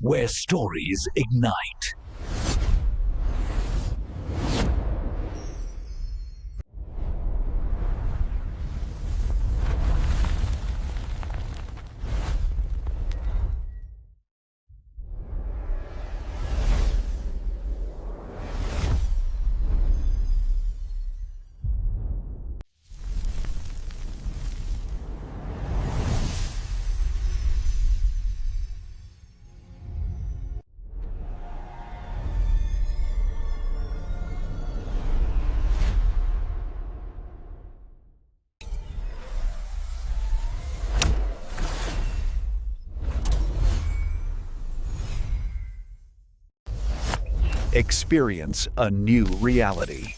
where stories ignite. Experience a new reality.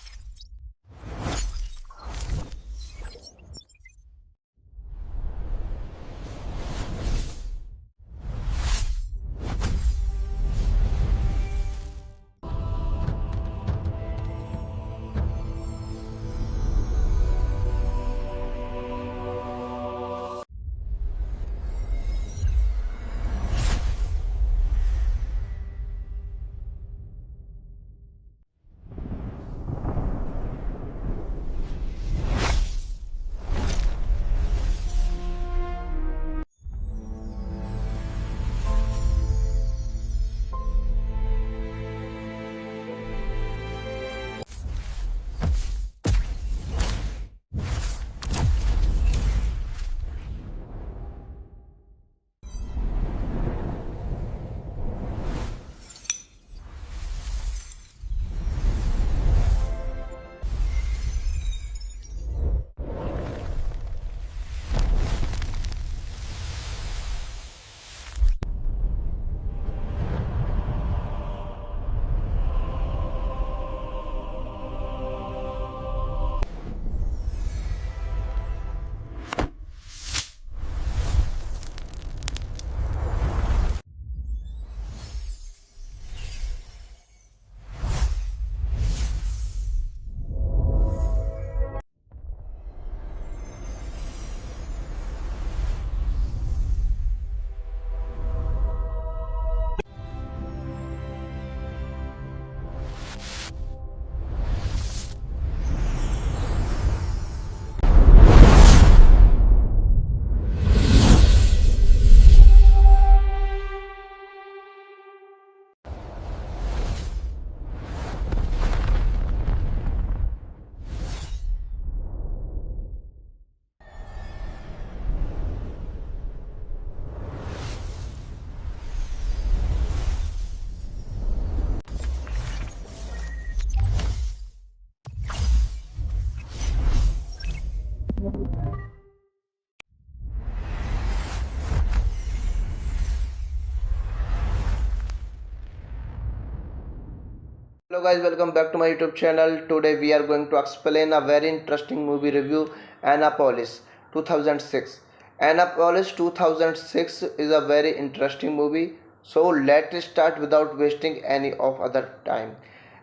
Hello guys, welcome back to my YouTube channel. Today we are going to explain a very interesting movie review, Annapolis 2006. Annapolis 2006 is a very interesting movie. So let's start without wasting any of other time.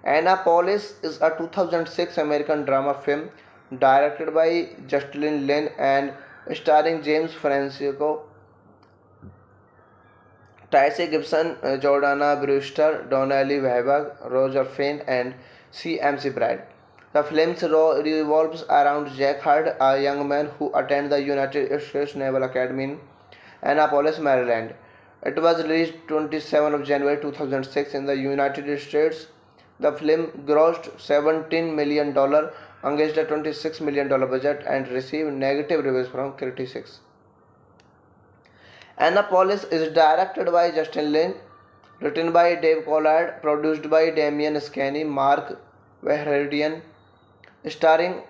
Annapolis is a 2006 American drama film directed by Justin Lin and starring James Francisco, Tracy Gibson, Jordana Brewster, Donnelly Webber, Roger Fane, and C.M.C. Bride. The film revolves around Jack Hurd, a young man who attends the United States Naval Academy in Annapolis, Maryland. It was released 27 of January 2006 in the United States. The film grossed $17 million, against a $26 million budget, and received negative reviews from critics. Annapolis is directed by Justin Lin, written by Dave Collard, produced by Damian Scanny, Mark Verheridian, starring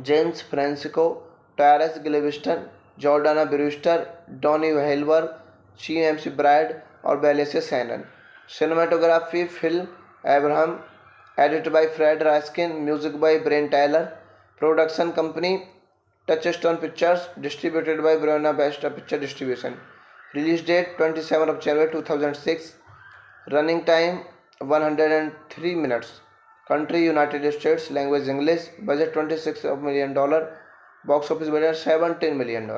James Francisco, Tyrese Gilliviston, Jordana Brewster, Donnie Wahlberg, C.M.C. Bride और बेलेसे Sanon. Cinematography Phil Abraham, edited by Fred Raskin, music by Brian Tyler, production company Touchstone Pictures, distributed by Buena Vista Picture Distribution. Release date 27 of January 2006. Running time 103 minutes. Country United States. Language English. Budget $26 million. Box office budget $17 million.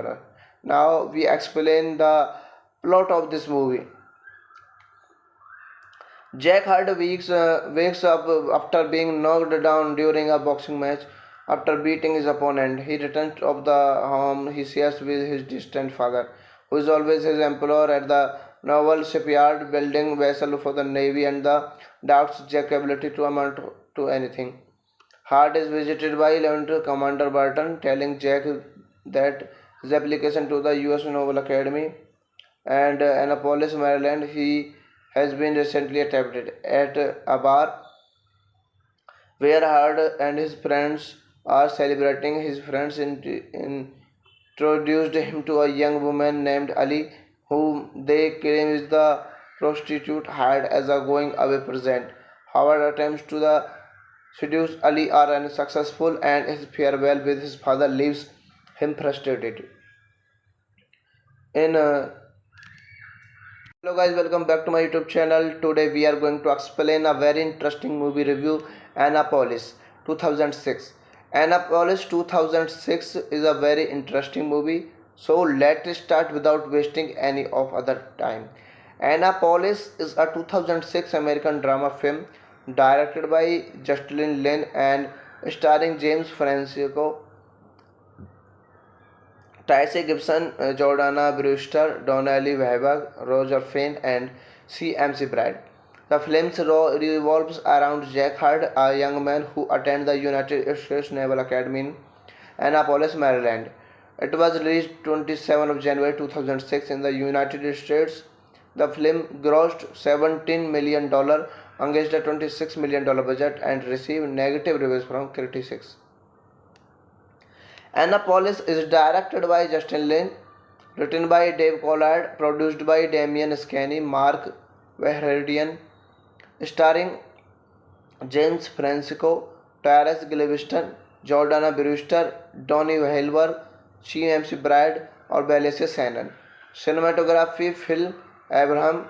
Now we explain the plot of this movie. Jack Hart wakes up after being knocked down during a boxing match. After beating his opponent, he returns to the home he shares with his distant father, who is always his employer at the naval shipyard, building vessels for the navy, and the doubts Jack's ability to amount to anything. Hart is visited by Lieutenant Commander Burton, telling Jack that his application to the U.S. Naval Academy and Annapolis, Maryland, he has been recently attempted at a bar where Hart and his friends are celebrating. His friends introduced him to a young woman named Ali, whom they claim is the prostitute hired as a going away present. Howard attempts to seduce Ali are unsuccessful, and his farewell with his father leaves him frustrated. In Hello guys, welcome back to my YouTube channel. Today we are going to explain a very interesting movie review, Annapolis 2006. Annapolis 2006 is a very interesting movie. So let's start without wasting any of other time. Annapolis is a 2006 American drama film directed by Justin Lin and starring James Francisco, Tracy Gibson, Jordana Brewster, Donnelly Webber, Roger Fane, and C.M.C. Brad. The film revolves around Jack Hart, a young man who attended the United States Naval Academy in Annapolis, Maryland. It was released 27 of January 2006 in the United States. The film grossed $17 million against a $26 million budget and received negative reviews from critics. Annapolis is directed by Justin Lin, written by Dave Collard, produced by Damian Scanny, Mark Verheridian, starring James Francisco, Tyrese Gilliviston, Jordana Brewster, Donnie Wahlberg, C.M.C. Brad और बेलेसे Sanon. Cinematography Phil Abraham,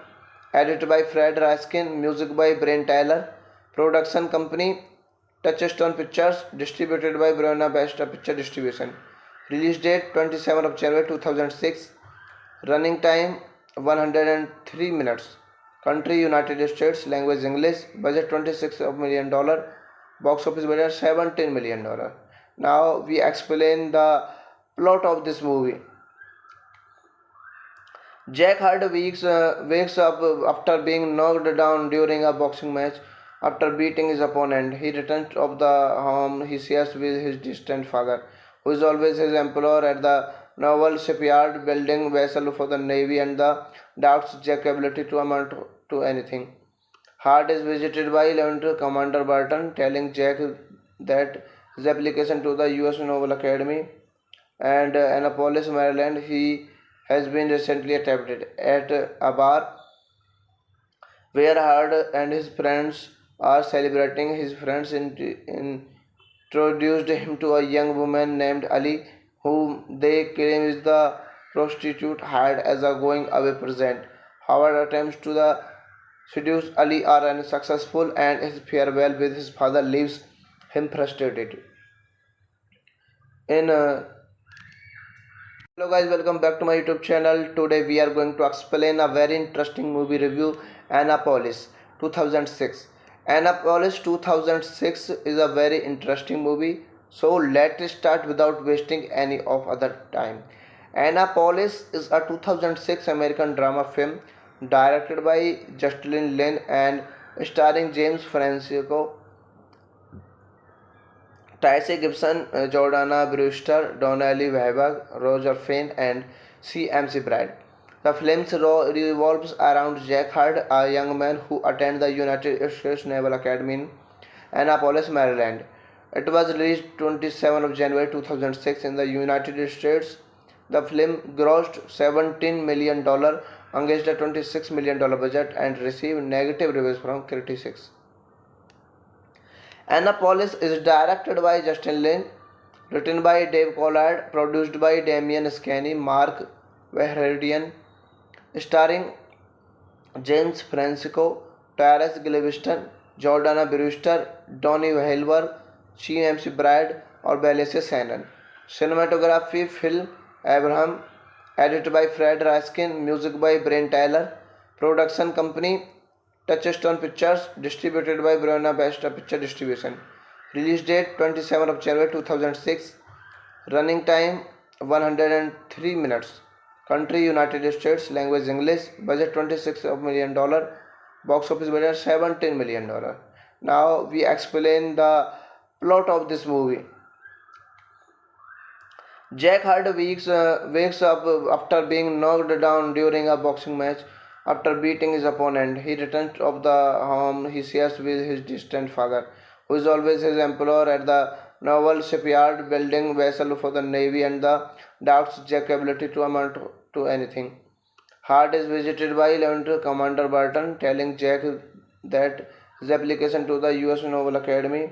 edited by Fred Raskin, music by Brian Tyler, production company Touchstone Pictures, distributed by Buena Vista Picture Distribution. Release date 27 of January 2006. Running time 103 minutes. Country United States. Language English. Budget $26 million. Box office budget $17 million. Now we explain the plot of this movie. Jack Hart wakes up after being knocked down during a boxing match. After beating his opponent, he returns to the home he shares with his distant father, who is always his employer at the naval shipyard, building vessels for the navy, and the doubts Jack's ability to amount to anything. Hart is visited by Lieutenant Commander Burton, telling Jack that his application to the U.S. Naval Academy and Annapolis, Maryland, he has been recently attempted at a bar where Hart and his friends are celebrating. His friends introduced him to a young woman named Ali, whom they claim is the prostitute hired as a going away present. Howard attempts to seduce Ali are unsuccessful, and his farewell with his father leaves him frustrated. In Hello guys, welcome back to my YouTube channel. Today we are going to explain a very interesting movie review, Annapolis 2006. Annapolis 2006 is a very interesting movie. So let's start without wasting any of other time. Annapolis is a 2006 American drama film directed by Justin Lin and starring James Francisco, Tracy Gibson, Jordana Brewster, Donnelly Webber, Roger Fane, and C.M.C. Brad. The film revolves around Jack Hart, a young man who attended the United States Naval Academy in Annapolis, Maryland. It was released 27 of January 2006 in the United States. The film grossed $17 million against a $26 million budget and received negative reviews from critics. Annapolis is directed by Justin Lin, written by Dave Collard, produced by Damian Scanny, Mark Verheridian, starring James Francisco, Tyrese Gilliviston, Jordana Brewster, Donnie Wahlberg, C.M.C. Brad और बेलेसे Sanon. Cinematography Phil Abraham, edited by Fred Raskin, music by Brian Tyler, production company Touchstone Pictures, distributed by Buena Vista Picture Distribution. Release date 27 of January 2006. Running time 103 minutes. Country United States. Language English. Budget $26 million. Box office budget $17 million. Now we explain the plot of this movie. Jack Hart wakes up after being knocked down during a boxing match. After beating his opponent, he returns to the home he shares with his distant father, who is always his employer at the naval shipyard, building vessels for the navy, and doubts Jack's ability to amount to anything. Hart is visited by Lieutenant Commander Burton, telling Jack that his application to the U.S. Naval Academy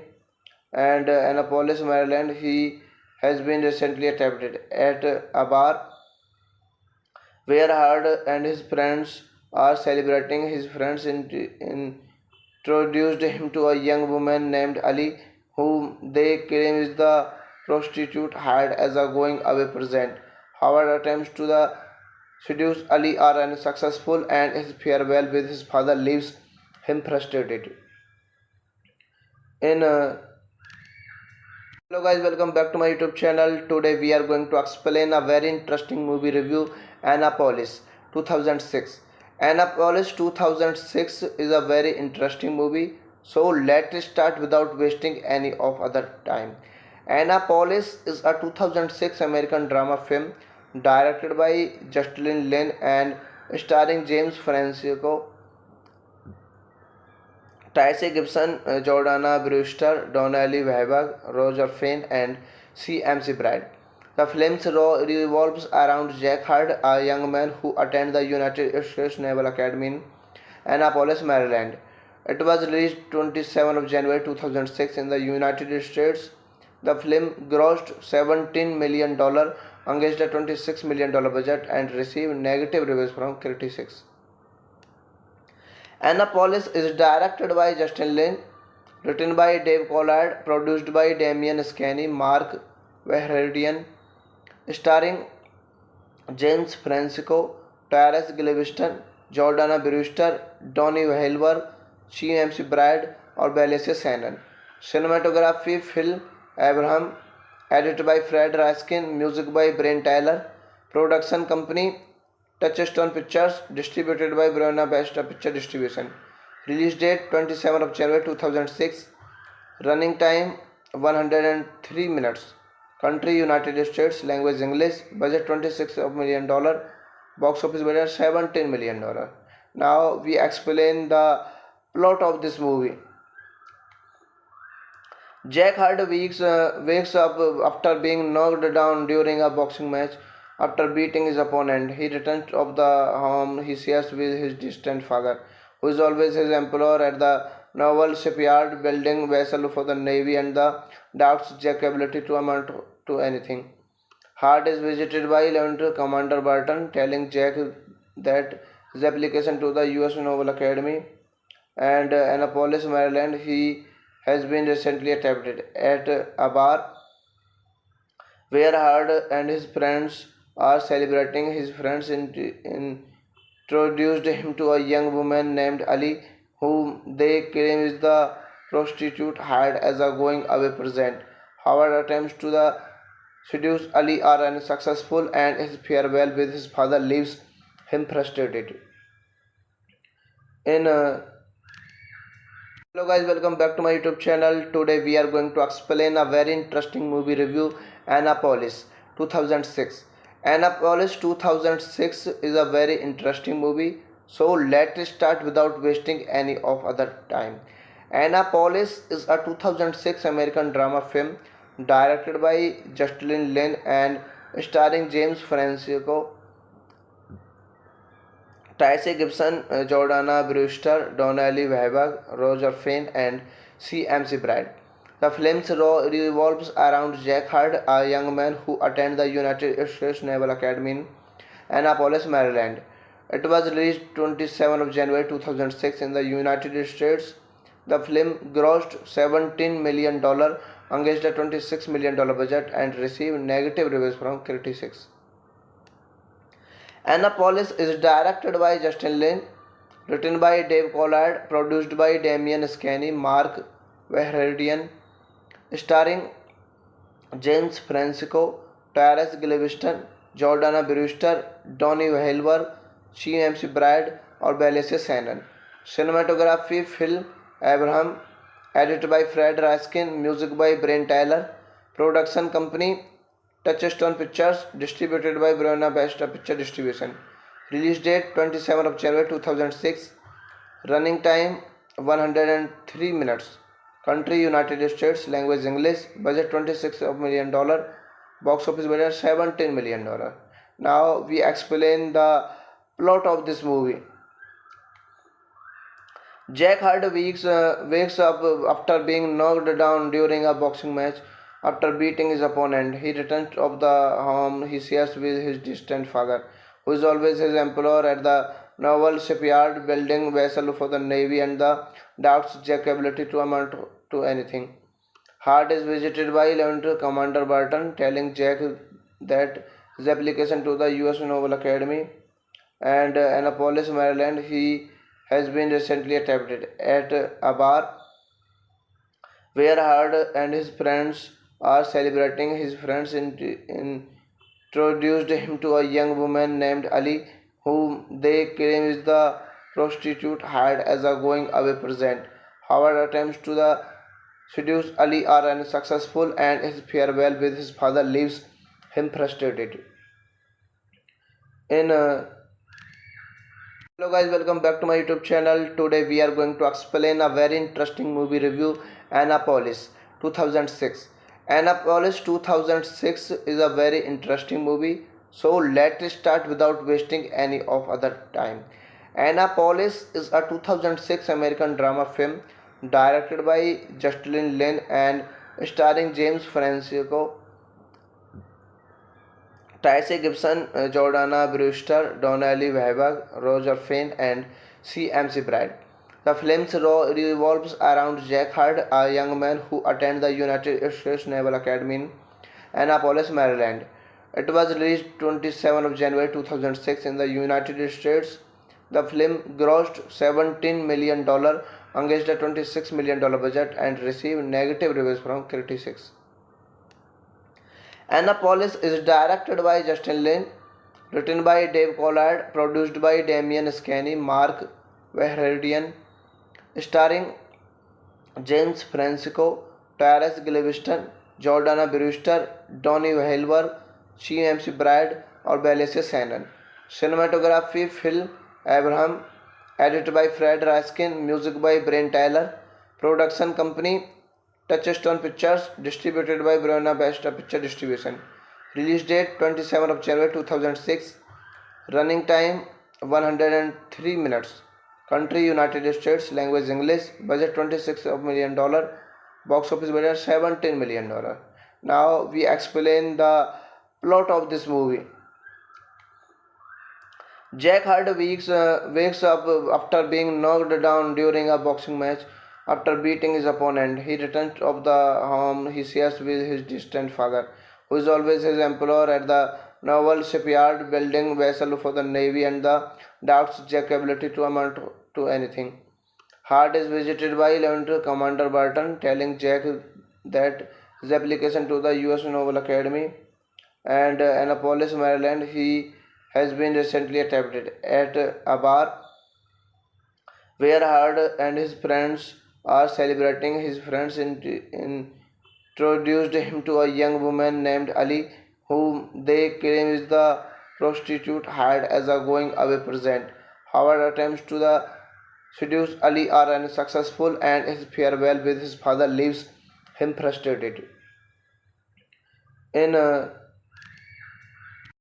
and Annapolis, Maryland, he has been recently attempted at a bar where Hart and his friends are celebrating. His friends introduced him to a young woman named Ali, whom they claim is the prostitute hired as a going away present. Howard attempts to seduce Ali are unsuccessful, and his farewell with his father leaves him frustrated. In Hello guys, welcome back to my YouTube channel. Today we are going to explain a very interesting movie review, Annapolis 2006. Annapolis 2006 is a very interesting movie. So let's start without wasting any of other time. Annapolis is a 2006 American drama film directed by Justin Lin and starring James Francisco, Tracy Gibson, Jordana Brewster, Donnelly Webber, Roger Fane, and C.M.C. Bride. The film revolves around Jack Hart, a young man who attends the United States Naval Academy in Annapolis, Maryland. It was released 27 of January 2006 in the United States. The film grossed $17 million against a $26 million budget and received negative reviews from critics. Annapolis is directed by Justin Lin, written by Dave Collard, produced by Damian Scanny, Mark Verheridian, starring James Francisco, Tyrese Gilliviston, Jordana Brewster, Donnie Wahlberg, C.M.C. Bride और Belice Shannon. Cinematography Phil Abraham, edited by Fred Raskin, music by Brian Tyler. Production company Touchstone Pictures, distributed by Buena Vista Picture Distribution. Release date 27 of January 2006. Running time 103 minutes. Country United States. Language English. Budget $26 million. Box office budget $17 million. Now we explain the plot of this movie. Jack Hart wakes up after being knocked down during a boxing match. After beating his opponent, he returns to the home he shares with his distant father, who is always his employer at the naval shipyard, building vessels for the navy, and doubts Jack's ability to amount to anything. Hart is visited by Lieutenant Commander Burton, telling Jack that his application to the U.S. Naval Academy and Annapolis, Maryland, he has been recently attempted at a bar where Hart and his friends are celebrating. His friends introduced him to a young woman named Ali, whom they claim is the prostitute hired as a going away present. Howard attempts to seduce Ali are unsuccessful, and his farewell with his father leaves him frustrated. In Hello guys, welcome back to my YouTube channel. Today we are going to explain a very interesting movie review, Annapolis 2006. Annapolis 2006 is a very interesting movie. So let's start without wasting any of other time. Annapolis is a 2006 American drama film directed by Justin Lin and starring James Francisco, Tracy Gibson, Jordana Brewster, Donnelly Webber, Roger Fane, and C.M.C. Bride. The film revolves around Jack Hart, a young man who attends the United States Naval Academy in Annapolis, Maryland. It was released 27 of January 2006 in the United States. The film grossed $17 million against a $26 million budget and received negative reviews from critics. Annapolis is directed by Justin Lin, written by Dave Collard, produced by Damian Scanny, Mark Vahradian, starring James Francisco, Tyrese Gilliviston, Jordana Brewster, Donnie Wahlberg, Sheen MC Brad और बेलेसे Sanon. Cinematography Phil Abraham, edited by Fred Raskin, music by Brian Tyler, production company Touchstone Pictures, distributed by Buena Vista Picture Distribution. Release date 27 of January 2006. Running time 103 minutes. Country United States. Language English. Budget $26 million. Box office budget $17 million. Now we explain the plot of this movie. Jack Hart wakes up after being knocked down during a boxing match. After beating his opponent, he returns to the home he shares with his distant father, who is always his employer at the naval shipyard, building vessels for the Navy, and doubts Jack's ability to amount to anything. Hart is visited by Lieutenant Commander Burton, telling Jack that his application to the U.S. Naval Academy and Annapolis, Maryland, he has been recently accepted. At a bar where Hart and his friends are celebrating, his friends introduced him to a young woman named Ali, whom they claim is the prostitute hired as a going away present. Howard attempts to seduce Ali are unsuccessful, and his farewell with his father leaves him frustrated. In Hello guys, welcome back to my YouTube channel. Today we are going to explain a very interesting movie review, Annapolis 2006. Annapolis 2006 is a very interesting movie, so let's start without wasting any of other time. Annapolis is a 2006 American drama film directed by Justin Lin and starring James Francisco, Tyrese Gibson, Jordana Brewster, Donnie Wahlberg, Roger Fane, and C.M.C. Brad. The film revolves around Jack Hart, a young man who attends the United States Naval Academy in Annapolis, Maryland. It was released 27 of January 2006 in the United States. The film grossed $17 million against a $26 million budget and received negative reviews from critics. Annapolis is directed by Justin Lin, written by Dave Collard, produced by Damian Scanny, Mark Vahradian, starring James Francisco, Tyrese Gilliviston, Jordana Brewster, Donnie Wahlberg, Sheen MC Brad और बेलेसे Sanon. Cinematography Phil Abraham, edited by Fred Raskin, music by Brian Tyler, production company Touchstone Pictures, distributed by Buena Vista Picture Distribution. Release date 27 of January 2006. Running time 103 minutes. Country United States. Language English. Budget $26 million. Box office budget $17 million. Now we explain the plot of this movie. Jack Hart wakes up after being knocked down during a boxing match. After beating his opponent, he returns to the home he shares with his distant father, who is always his employer at the naval shipyard, building vessels for the Navy, and doubts Jack's ability to amount to anything. Hart is visited by Lieutenant Commander Burton, telling Jack that his application to the U.S. Naval Academy and Annapolis, Maryland, he has been recently accepted. At a bar where Hart and his friends are celebrating, his friends introduced him to a young woman named Ali, whom they claim is the prostitute hired as a going away present. Howard attempts to seduce Ali are unsuccessful, and his farewell with his father leaves him frustrated. In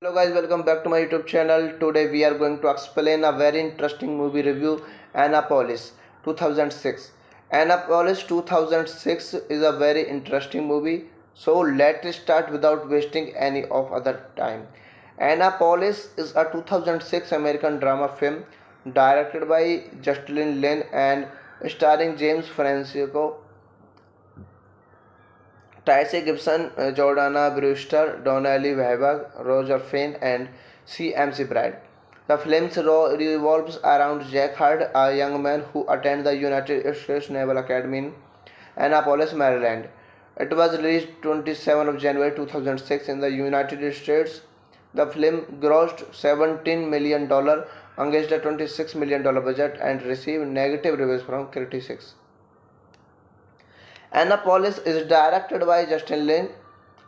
Hello guys, welcome back to my YouTube channel. Today we are going to explain a very interesting movie review, Annapolis 2006. Annapolis 2006 is a very interesting movie, so let's start without wasting any of other time. Annapolis is a 2006 American drama film directed by Justin Lin and starring James Francisco, Tyrese Gibson, Jordana Brewster, Donnie Wahlberg, Roger Fane, and C.M.C. Brad. The film revolves around Jack Hurd, a young man who attends the United States Naval Academy in Annapolis, Maryland. It was released 27 of January 2006 in the United States. The film grossed $17 million against a $26 million budget and received negative reviews from critics. Annapolis is directed by Justin Lin,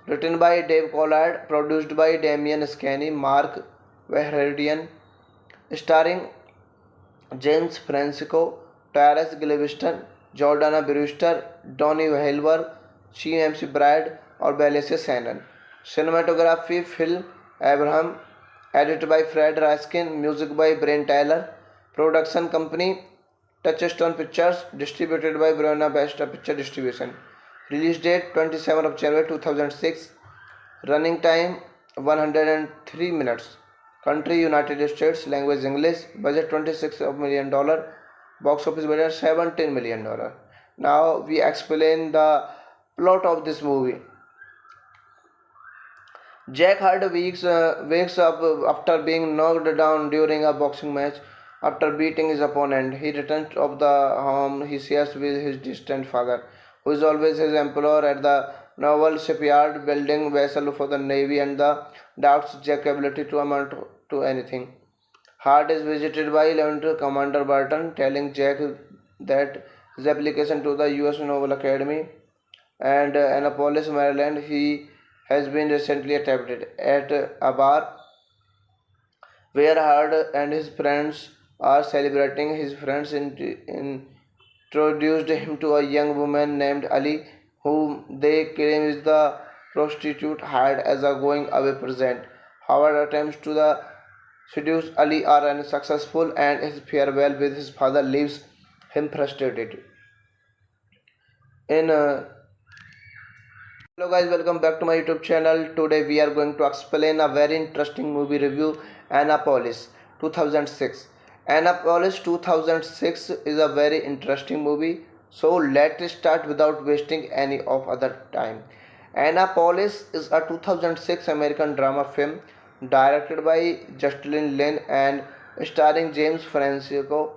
written by Dave Collard, produced by Damian Scanny, Mark Verheridian, starring James Francisco, Tyrese Gilliviston, Jordana Brewster, Donnie Wahlberg, C.M.C. Brad और बेलेसे Sanon. Cinematography Phil Abraham, edited by Fred Raskin, music by Brian Tyler, production company Touchstone Pictures, distributed by Buena Vista Picture Distribution. Release date 27 of January 2006. Running time 103 minutes. Country United States, language English, budget $26 million, box office budget $17 million. Now we explain the plot of this movie. Jack Hurd wakes up after being knocked down during a boxing match. After beating his opponent, he returns to the home he shares with his distant father, who is always his employer at the naval shipyard, building vessels for the Navy, and doubts Jack's ability to amount to anything. Hurd is visited by Lieutenant Commander Burton, telling Jack that his application to the U.S. Naval Academy and Annapolis, Maryland, he has been recently accepted. At a bar where Hurd and his friends are celebrating, his friends introduced him to a young woman named Ali, whom they claim is the prostitute hired as a going-away present. Howard attempts to seduce Ali are unsuccessful, and his farewell with his father leaves him frustrated. Hello guys, welcome back to my YouTube channel. Today we are going to explain a very interesting movie review, Annapolis 2006. Annapolis 2006 is a very interesting movie. So let's start without wasting any of other time. Annapolis is a 2006 American drama film directed by Justin Lin and starring James Francisco,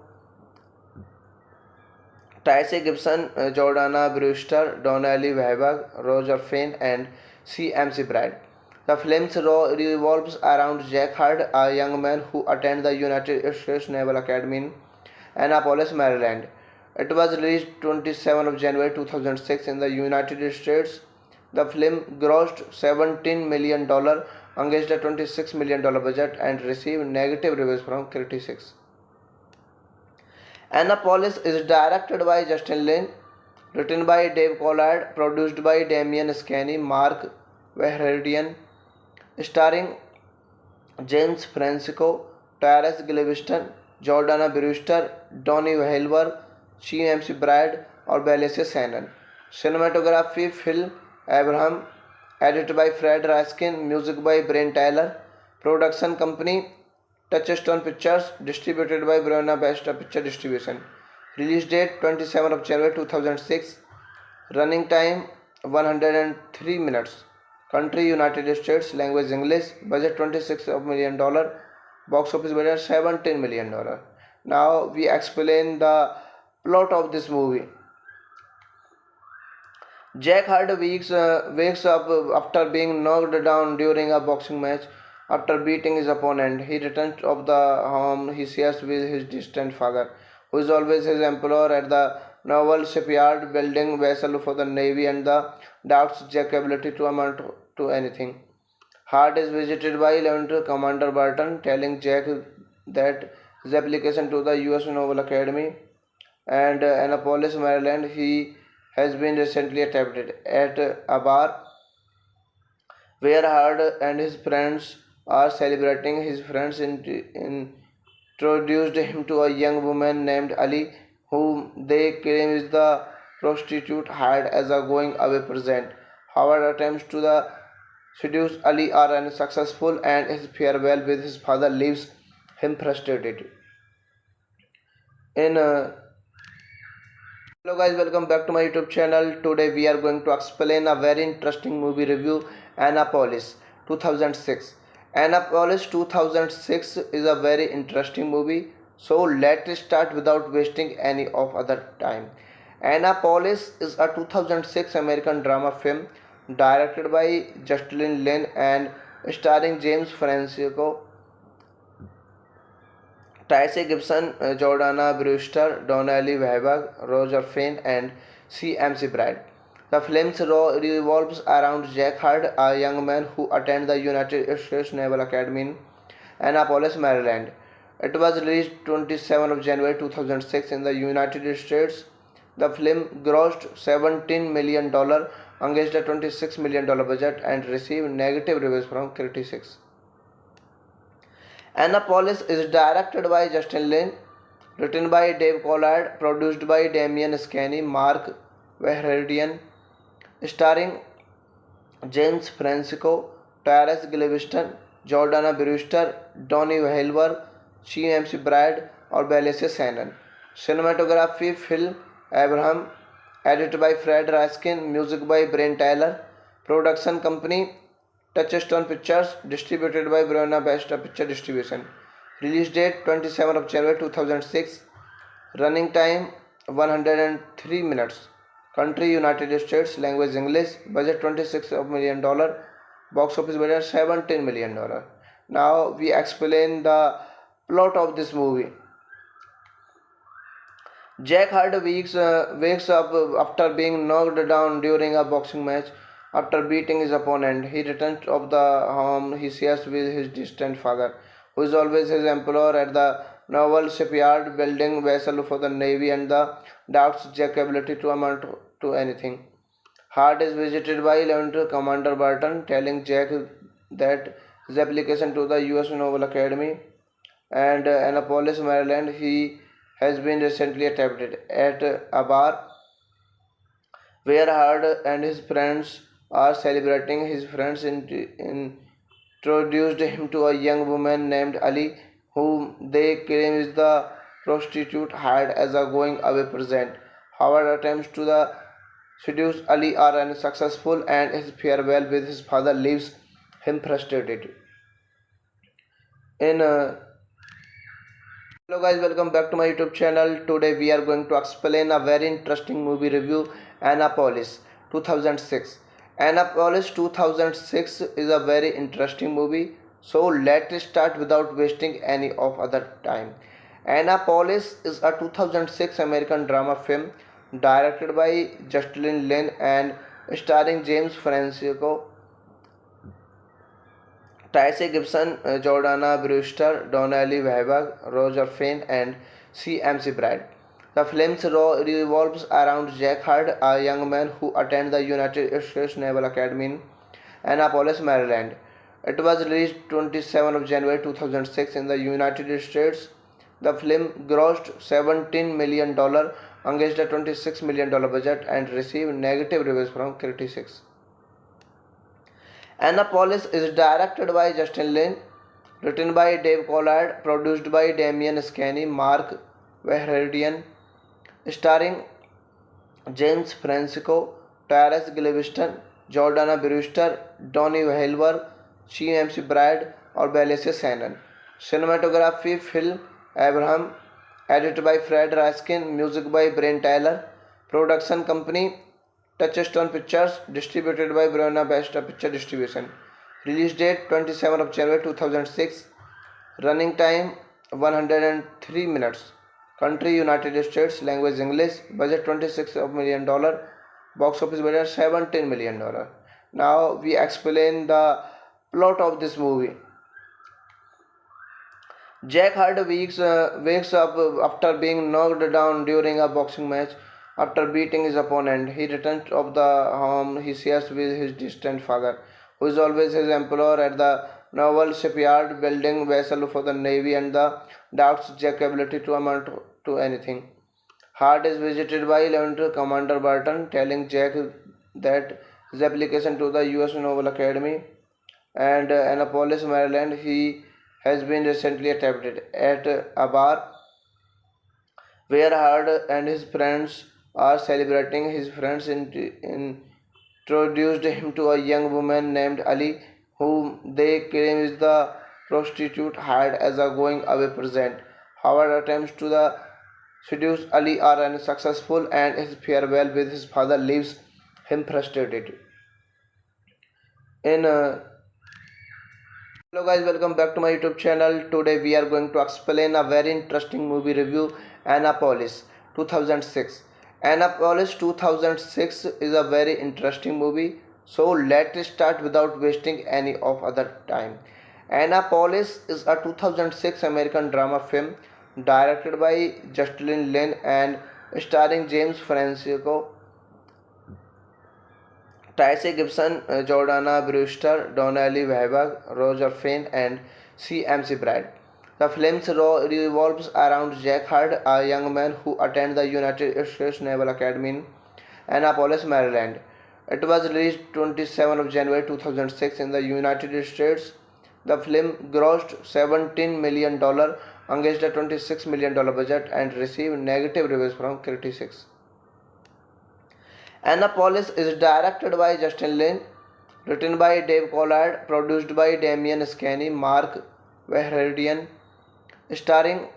Tyrese Gibson, Jordana Brewster, Donnie Wahlberg, Roger Fane, and C.M.C. Brad. The film revolves around Jack Hurd, a young man who attends the United States Naval Academy in Annapolis, Maryland. It was released 27 of January 2006 in the United States. The film grossed $17 million against a $26 million budget and received negative reviews from critics. Annapolis is directed by Justin Lin, written by Dave Collard, produced by Damian Scanny, Mark Verheridian, starring James Francisco, Tyrese Gilliviston, Jordana Brewster, Donnie Wahlberg, C.M.C. Brad और बेलेसे Sanon. Cinematography Phil Abraham, edited by Fred Raskin, music by Brian Tyler, production company Touchstone Pictures, distributed by Buena Vista Picture Distribution. Release date 27 of January 2006. Running time 103 minutes. Country United States, language English, budget $26 million, box office budget $17 million. Now we explain the plot of this movie. Jack Hurd wakes up after being knocked down during a boxing match. After beating his opponent, he returns to the home he shares with his distant father, who is always his employer at the naval shipyard, building vessels for the Navy, and doubts Jack's ability to amount to anything. Hurd is visited by Lieutenant Commander Burton, telling Jack that his application to the U.S. Naval Academy and Annapolis, Maryland, he has been recently accepted. At a bar where Hurd and his friends are celebrating, his friends introduced him to a young woman named Ali, whom they claim is the prostitute hired as a going-away present. Howard attempts to seduce Ali are unsuccessful, and his farewell with his father leaves him frustrated. Hello guys, welcome back to my YouTube channel. Today we are going to explain a very interesting movie review, Annapolis 2006. Annapolis 2006 is a very interesting movie. So let's start without wasting any of other time. Annapolis is a 2006 American drama film directed by Justin Lin and starring James Francisco, Tracy Gibson, Jordana Brewster, Donnelly Webber, Roger Fane, and C.M.C. Bride. The film revolves around Jack Hurd, a young man who attends the United States Naval Academy in Annapolis, Maryland. It was released 27 of January 2006 in the United States. The film grossed $17 million against a $26 million budget and received negative reviews from critics. Annapolis is directed by Justin Lin, written by Dave Collard, produced by Damian Scanny, Mark Verheridian, starring James Francisco, Tyrese Gilliviston, Jordana Brewster, Donnie Wahlberg, C.M.C. Bride और बेलेसे Sanon. Cinematography Phil Abraham, edited by Fred Raskin, music by Brian Tyler, production company Touchstone Pictures, distributed by Buena Vista Picture Distribution. Release date 27 of January 2006. Running time 103 minutes. Country United States. Language English. Budget $26 million. Box office budget $17 million. Now we explain the plot of this movie. Jack Hurd wakes up after being knocked down during a boxing match. After beating his opponent, he returns to the home he shares with his distant father, who is always his employer at the naval shipyard, building vessels for the navy, and doubts Jack's ability to amount to anything. Hurd is visited by Lieutenant Commander Burton, telling Jack that his application to the U.S. Naval Academy and Annapolis, Maryland, he has been recently attempted at a bar where Hurd and his friends are celebrating. His friends introduced him to a young woman named Ali, whom they claim is the prostitute Hurd as a going away present. Howard attempts to seduce Ali are unsuccessful, and his farewell with his father leaves him frustrated. In Hello guys, welcome back to my YouTube channel. Today we are going to explain a very interesting movie review, Annapolis 2006. Annapolis 2006 is a very interesting movie. So let's start without wasting any of other time. Annapolis is a 2006 American drama film directed by Justin Lin and starring James Francisco, Tracy Gibson, Jordana Brewster, Donnelly Webber, Roger Fane, and C.M.C. Bride. The film revolves around Jack Hurd, a young man who attends the United States Naval Academy in Annapolis, Maryland. It was released 27 of January 2006 in the United States. The film grossed $17 million against a $26 million budget and received negative reviews from critics. Annapolis is directed by Justin Lin, written by Dave Collard, produced by Damian Scanny, Mark Verheridian, starring James Francisco, Tyrese Gilliviston, Jordana Brewster, Donnie Wahlberg, C.M.C. Bride और बेलेसे Sanon. Cinematography Phil Abraham, edited by Fred Raskin, music by Brian Tyler, production company Touchstone Pictures, distributed by Buena Vista Picture Distribution. Release date 27 of January 2006. Running time 103 minutes. Country United States. Language English. Budget $26 million. Box office budget $17 million. Now we explain the plot of this movie. Jack Hurd wakes up after being knocked down during a boxing match. After beating his opponent, he returns to the home he shares with his distant father, who is always his employer at the naval shipyard, building vessels for the navy, and doubts Jack's ability to amount to anything. Hurd is visited by Lieutenant Commander Burton, telling Jack that his application to the U.S. Naval Academy and Annapolis, Maryland, he has been recently attempted at a bar where Hurd and his friends are celebrating. His friends introduced him to a young woman named Ali, whom they claim is the prostitute hired as a going away present. Howard attempts to seduce Ali are unsuccessful and his farewell with his father leaves him frustrated. In Hello guys, welcome back to my YouTube channel. Today we are going to explain a very interesting movie review, Annapolis 2006. Annapolis 2006 is a very interesting movie. So let's start without wasting any of other time. Annapolis is a 2006 American drama film directed by Justin Lin and starring James Francisco, Tracy Gibson, Jordana Brewster, Donnelly Webber, Roger Fane, and C.M.C. Brad. The film revolves around Jack Hurd, a young man who attends the United States Naval Academy in Annapolis, Maryland. It was released 27 of January 2006 in the United States. The film grossed $17 million against a $26 million budget and received negative reviews from critics. Annapolis is directed by Justin Lin, written by Dave Collard, produced by Damian Scanny, Mark Verheridian, starring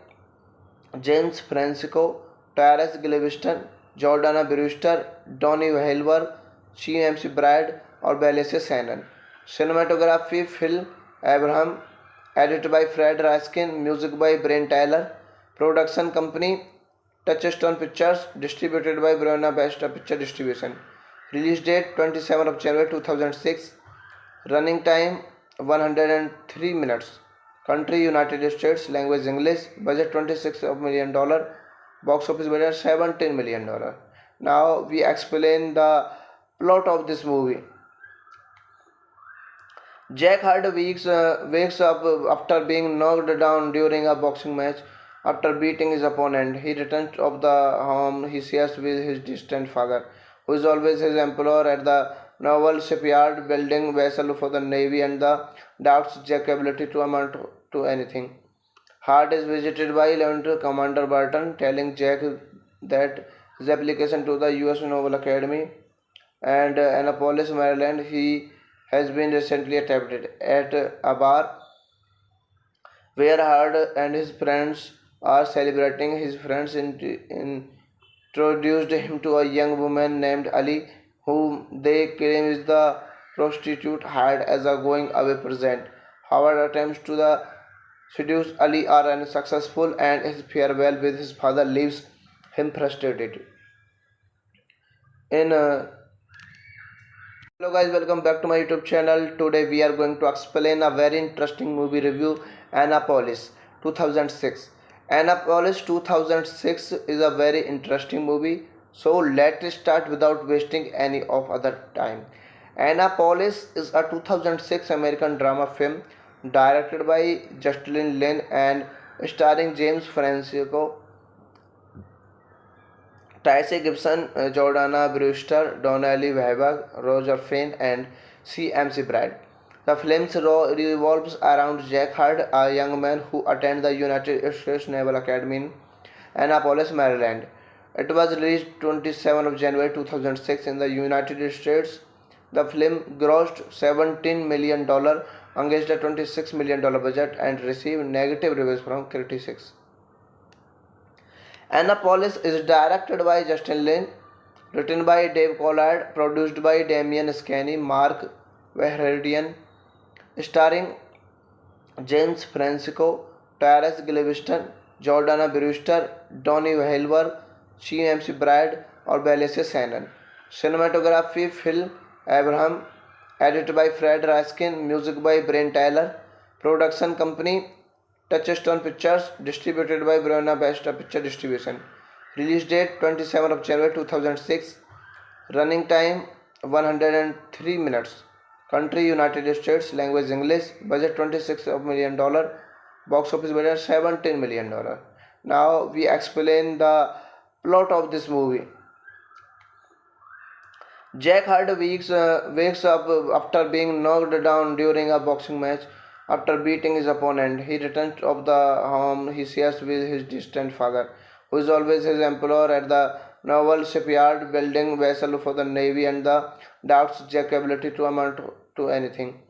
James Francisco, Tyrese Gilliviston, Jordana Brewster, Donnie Wahlberg, C.M.C. Brad और बेलेसे Sanon. Cinematography Phil Abraham, edited by Fred Raskin, music by Brian Tyler, production company Touchstone Pictures, distributed by Buena Vista Picture Distribution. Release date 27 of January 2006. Running time 103 minutes. Country United States. Language English. Budget $26 million. Box office budget $17 million. Now we explain the plot of this movie. Jack Hurd wakes up after being knocked down during a boxing match. After beating his opponent, he returns to the home he shares with his distant father, who is always his employer at the naval shipyard, building vessels for the Navy, and doubts Jack's ability to amount to anything. Hart is visited by Lieutenant Commander Burton, telling Jack that his application to the U.S. Naval Academy and Annapolis, Maryland, he has been recently attempted at a bar where Hart and his friends are celebrating. His friends introduced him to a young woman named Ali, whom they claim is the prostitute hired as a going away present. Howard attempts to seduce Ali are unsuccessful and his farewell with his father leaves him frustrated. In Hello guys, welcome back to my YouTube channel. Today we are going to explain a very interesting movie review, Annapolis 2006. Annapolis 2006 is a very interesting movie. So let's start without wasting any of other time. Annapolis is a 2006 American drama film directed by Justin Lin and starring James Francisco, Tracy Gibson, Jordana Brewster, Donnelly Webber, Roger Fane, and C.M.C. Brad. The film revolves around Jack Hurd, a young man who attends the United States Naval Academy in Annapolis, Maryland. It was released 27 of January 2006 in the United States. The film grossed $17 million against a $26 million budget and received negative reviews from critics. Annapolis is directed by Justin Lin, written by Dave Collard, produced by Damian Scanny, Mark Verheridian, starring James Francisco, Tyrese Gilliviston, Jordana Brewster, Donnie Wahlberg, C.M.C. Brad और बेलेसे Sanon. Cinematography Phil Abraham, edited by Fred Raskin, music by Brian Tyler, production company Touchstone Pictures, distributed by Buena Vista Picture Distribution. Release date 27 of January 2006. Running time 103 minutes. Country United States. Language English. Budget $26 million. Box office budget $17 million. Now we explain the plot of this movie. Jack Hurd wakes up after being knocked down during a boxing match. After beating his opponent, he returns to the home he shares with his distant father, who is always his employer at the naval shipyard, building vessels for the Navy, and doubts Jack's ability to amount to anything.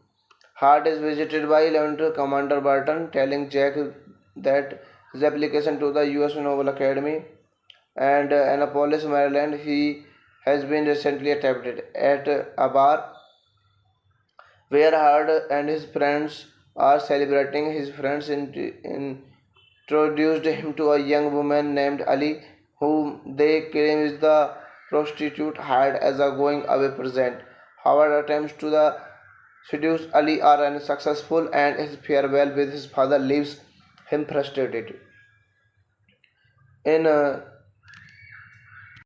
Hart is visited by Lieutenant Commander Barton, telling Jack that his application to the U.S. Naval Academy and Annapolis, Maryland, he has been recently attempted at a bar where Hart and his friends are celebrating. His friends introduced him to a young woman named Ali, whom they claim is the prostitute hired as a going away present. Howard attempts to seduce Ali are unsuccessful, and his farewell with his father leaves him frustrated. In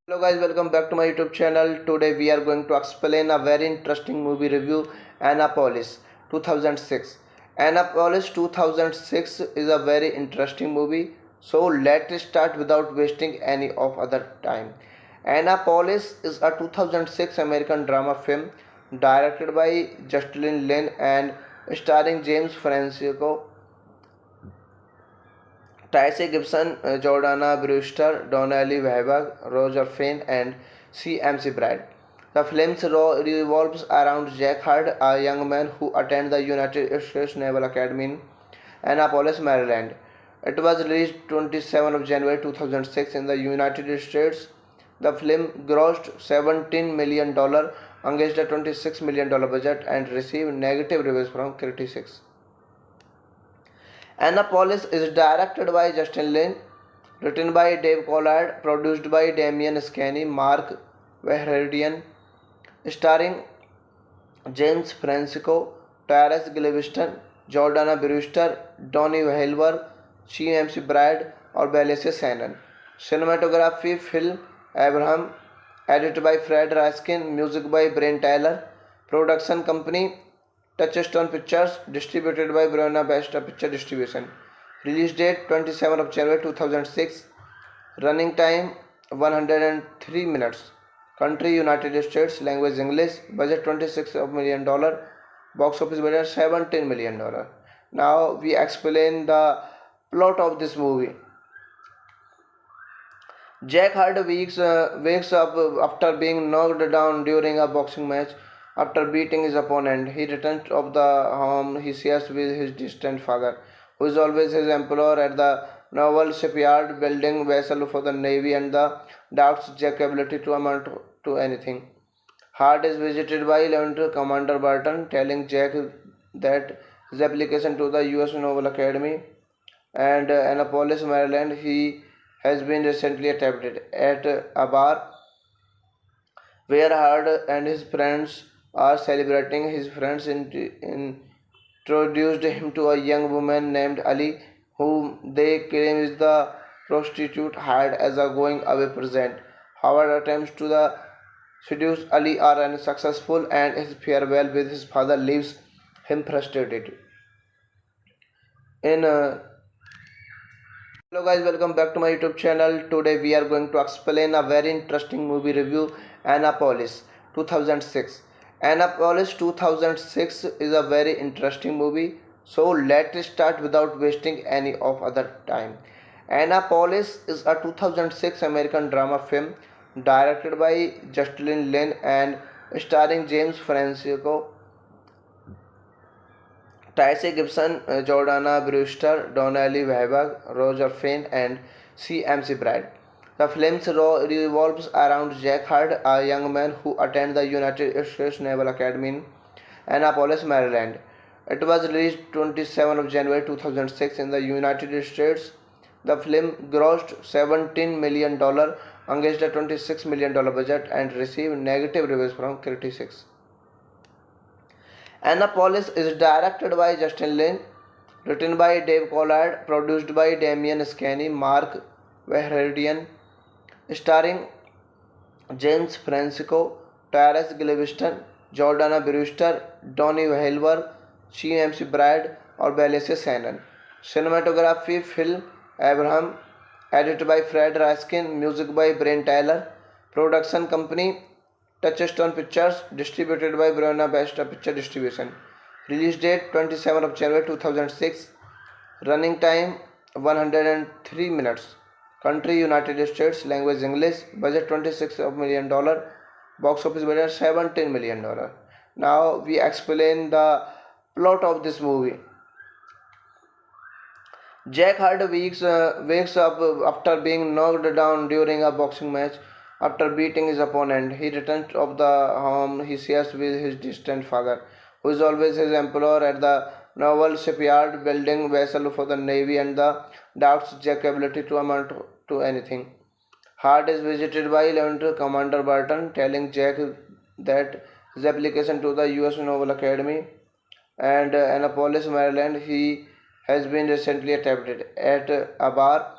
Hello guys, welcome back to my YouTube channel. Today we are going to explain a very interesting movie review, Annapolis 2006. Annapolis 2006 is a very interesting movie. So let's start without wasting any of other time. Annapolis is a 2006 American drama film directed by Justin Lin and starring James Francisco, Tyrese Gibson, Jordana Brewster, Donnelly Webber, Roger Fane, and C.M.C. Bride. The film revolves around Jack Hart, a young man who attends the United States Naval Academy in Annapolis, Maryland. It was released 27 of January 2006 in the United States. The film grossed $17 million against a $26 million budget and received negative reviews from critics. Annapolis is directed by Justin Lin, written by Dave Collard, produced by Damian Scanny, Mark Verheridian, starring James Francisco, Tyrese Gilliviston, Jordana Brewster, Donnie Wahlberg, C.M.C. Bride और बेलेसे Sanon. Cinematography Phil Abraham, edited by Fred Raskin, music by Brian Tyler, production company Touchstone Pictures, distributed by Buena Vista Picture Distribution. Release date 27 of January 2006. Running time 103 minutes. Country United States. Language English. Budget $26 million. Box office budget $17 million. Now we explain the plot of this movie. Jack Hart wakes up after being knocked down during a boxing match. After beating his opponent, he returns to the home he shares with his distant father, who is always his employer at the naval shipyard, building vessels for the navy, and doubts Jack's ability to amount to anything. Hart is visited by Lieutenant Commander Barton, telling Jack that his application to the U.S. Naval Academy and Annapolis, Maryland, he has been recently attempted at a bar where Hart and his friends are celebrating. His friends introduced him to a young woman named Ali, whom they claim is the prostitute hired as a going away present. Howard attempts to seduce Ali are unsuccessful, and his farewell with his father leaves him frustrated. In Hello guys, welcome back to my YouTube channel. Today we are going to explain a very interesting movie review, Annapolis 2006. Annapolis 2006 is a very interesting movie. So let's start without wasting any of other time. Annapolis is a 2006 American drama film directed by Justin Lin and starring James Francisco, Tyrese Gibson, Jordana Brewster, Donnelly Webber, Roger Fane, and C.M.C. Bride. The film revolves around Jack Hart, a young man who attends the United States Naval Academy in Annapolis, Maryland. It was released 27 of January 2006 in the United States. The film grossed $17 million against a $26 million budget and received negative reviews from critics. Annapolis is directed by Justin Lin, written by Dave Collard, produced by Damian Scanny, Mark Verheridian, starring James Francisco, Tyrese Gilliviston, Jordana Brewster, Donnie Wahlberg, C.M.C. Bride और बेलेसे Sanon. Cinematography Phil Abraham, edited by Fred Raskin, music by Brian Tyler, production company Touchstone Pictures, distributed by Buena Vista Picture Distribution. Release date 27 of January 2006. Running time 103 minutes. Country United States. Language English. Budget $26 million. Box office budget $17 million. Now we explain the Plot of this movie: Jack Hart wakes up after being knocked down during a boxing match. After beating his opponent, he returns to the home he shares with his distant father, who is always his employer at the naval shipyard, building vessels for the navy, and the doubts Jack's ability to amount to anything. Hart is visited by Lieutenant Commander Burton, telling Jack that his application to the U.S. Naval Academy and Annapolis, Maryland, he has been recently attempted at a bar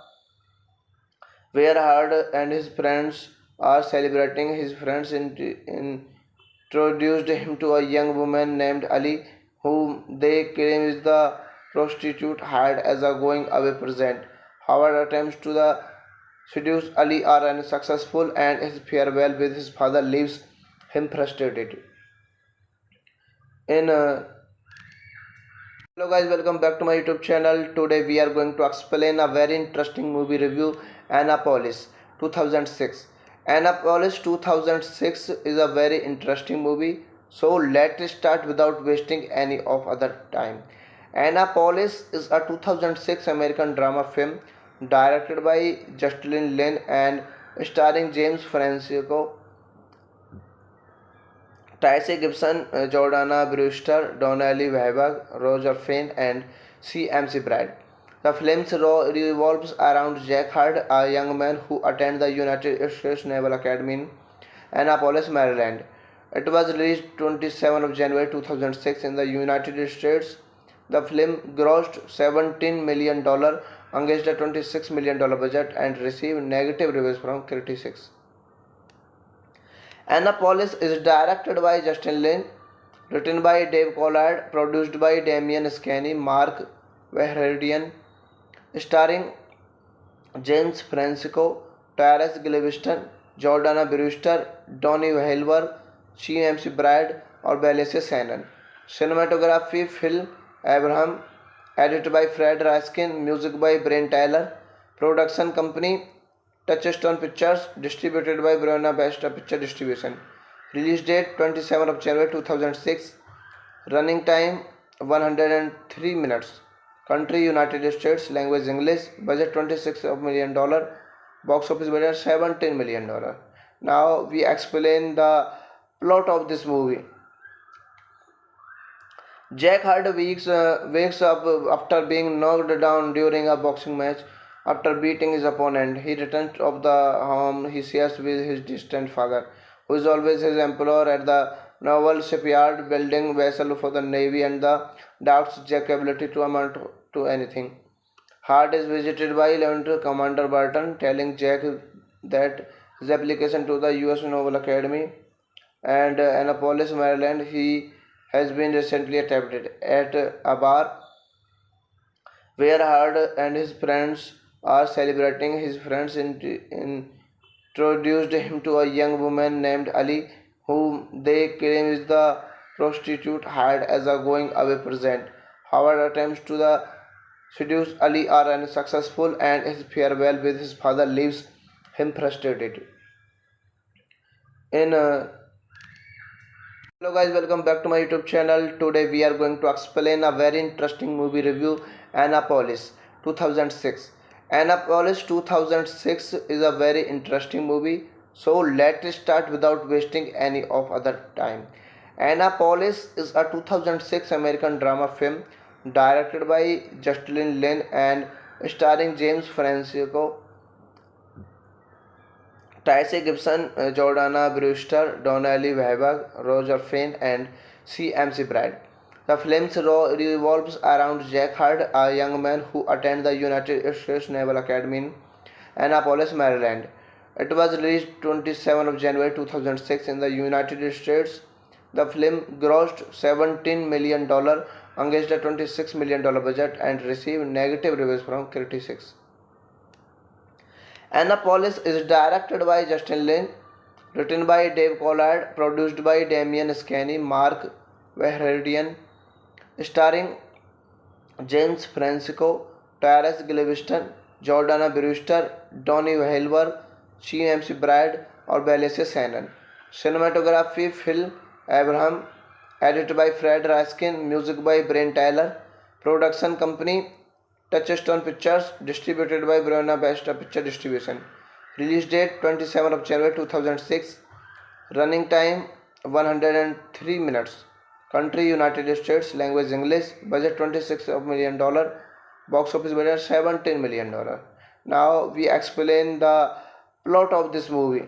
where Hard and his friends are celebrating. His friends introduced him to a young woman named Ali, whom they claim is the prostitute hired as a going away present. Howard attempts to seduce Ali are unsuccessful, and his farewell with his father leaves him frustrated. In Hello guys, welcome back to my YouTube channel. Today we are going to explain a very interesting movie review, Annapolis 2006. Annapolis 2006 is a very interesting movie. So let's start without wasting any of other time. Annapolis is a 2006 American drama film directed by Justin Lin and starring James Francisco, Tracy Gibson, Jordana Brewster, Donnelly Webber, Roger Fane, and C.M.C. Bride. The film revolves around Jack Hart, a young man who attends the United States Naval Academy in Annapolis, Maryland. It was released 27 of January 2006 in the United States. The film grossed $17 million against a $26 million budget and received negative reviews from critics. Annapolis is directed by Justin Lin, written by Dave Collard, produced by Damian Scanny, Mark Verheridian, starring James Francisco, Tyrese Gilliviston, Jordana Brewster, Donnie Wahlberg, C.M.C. Bride और Belice Shannon. Cinematography Phil Abraham, edited by Fred Raskin, music by Brian Tyler. Production company Touchstone Pictures, distributed by Buena Vista Picture Distribution. Release date 27 of January 2006. Running time 103 minutes. Country United States. Language English. Budget $26 million. Box office budget $17 million. Now we explain the plot of this movie. Jack Hart wakes up after being knocked down during a boxing match. After beating his opponent, he returns to the home he shares with his distant father, who is always his employer at the naval shipyard, building vessels for the navy, and the doubts Jack's ability to amount to anything. Hart is visited by Lieutenant Commander Burton, telling Jack that his application to the U.S. Naval Academy and Annapolis, Maryland, he has been recently attempted at a bar where Hart and his friends are celebrating. His friends introduced him to a young woman named Ali, whom they claim is the prostitute hired as a going away present. Howard attempts to seduce Ali are unsuccessful, and his farewell with his father leaves him frustrated. In Hello guys, welcome back to my YouTube channel. Today we are going to explain a very interesting movie review, Annapolis 2006. Annapolis 2006 is a very interesting movie. So let's start without wasting any of other time. Annapolis is a 2006 American drama film directed by Justin Lin and starring James Francisco, Tracy Gibson, Jordana Brewster, Donnelly Webber, Roger Fane, and C.M.C. Bride. The film revolves around Jack Hart, a young man who attends the United States Naval Academy in Annapolis, Maryland. It was released 27 of January 2006 in the United States. The film grossed $17 million against a $26 million budget and received negative reviews from critics. Annapolis is directed by Justin Lin, written by Dave Collard, produced by Damian Scanny, Mark Verheridian, starring James Francisco, Tyrese Gilliviston, Jordana Brewster, Donnie Wahlberg, C.M.C. Bride और Belice Shannon. Cinematography Phil Abraham, Edited by Fred Raskin, music by Brain Tyler, production company Touchstone Pictures, distributed by Buena Vista Picture Distribution. Release date 27 of January 2006. Running time 103 minutes. Country United States. Language English. Budget $26 million. Box office budget $17 million. Now we explain the plot of this movie.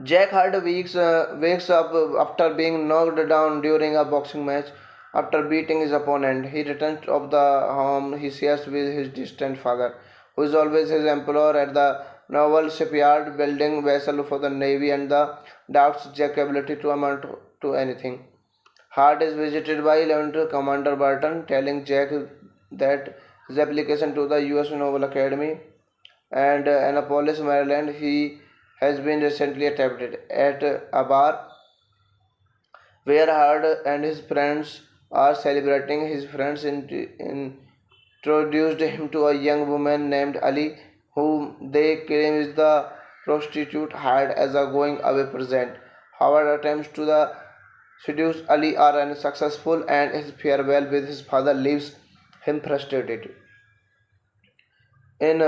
Jack Hart wakes up after being knocked down during a boxing match. After beating his opponent, he returns to the home he shares with his distant father, who is always his employer at the naval shipyard, building vessels for the navy, and the doubts Jack's ability to amount to anything. Hart is visited by Lieutenant Commander Burton, telling Jack that his application to the U.S. Naval Academy and Annapolis, Maryland, he has been recently attempted at a bar where Hart and his friends are celebrating. His friends introduced him to a young woman named Ali, whom they claim is the prostitute hired as a going away present. Howard attempts to seduce Ali are unsuccessful, and his farewell with his father leaves him frustrated. In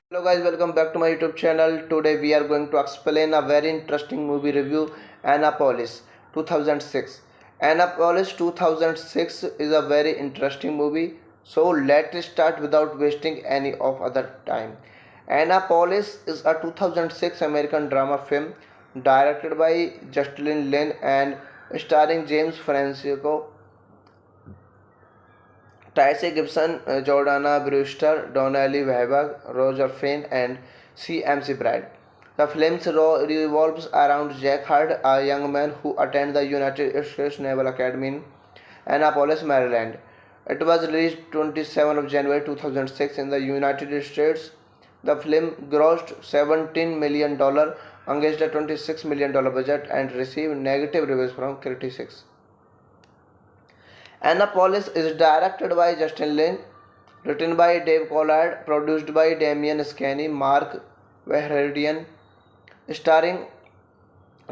Hello guys, welcome back to my YouTube channel. Today we are going to explain a very interesting movie review, Annapolis 2006. Annapolis 2006 is a very interesting movie. So let's start without wasting any of other time. Annapolis is a 2006 American drama film directed by Justin Lin and starring James Francisco, Tracy Gibson, Jordana Brewster, Donnelly Webber, Roger Fane, and C.M.C. Bride. The film revolves around Jack Hart, a young man who attends the United States Naval Academy in Annapolis, Maryland. It was released 27 of January 2006 in the United States. The film grossed $17 million against a $26 million budget and received negative reviews from critics. Annapolis is directed by Justin Lin, written by Dave Collard, produced by Damian Scanny, Mark Verheridian, starring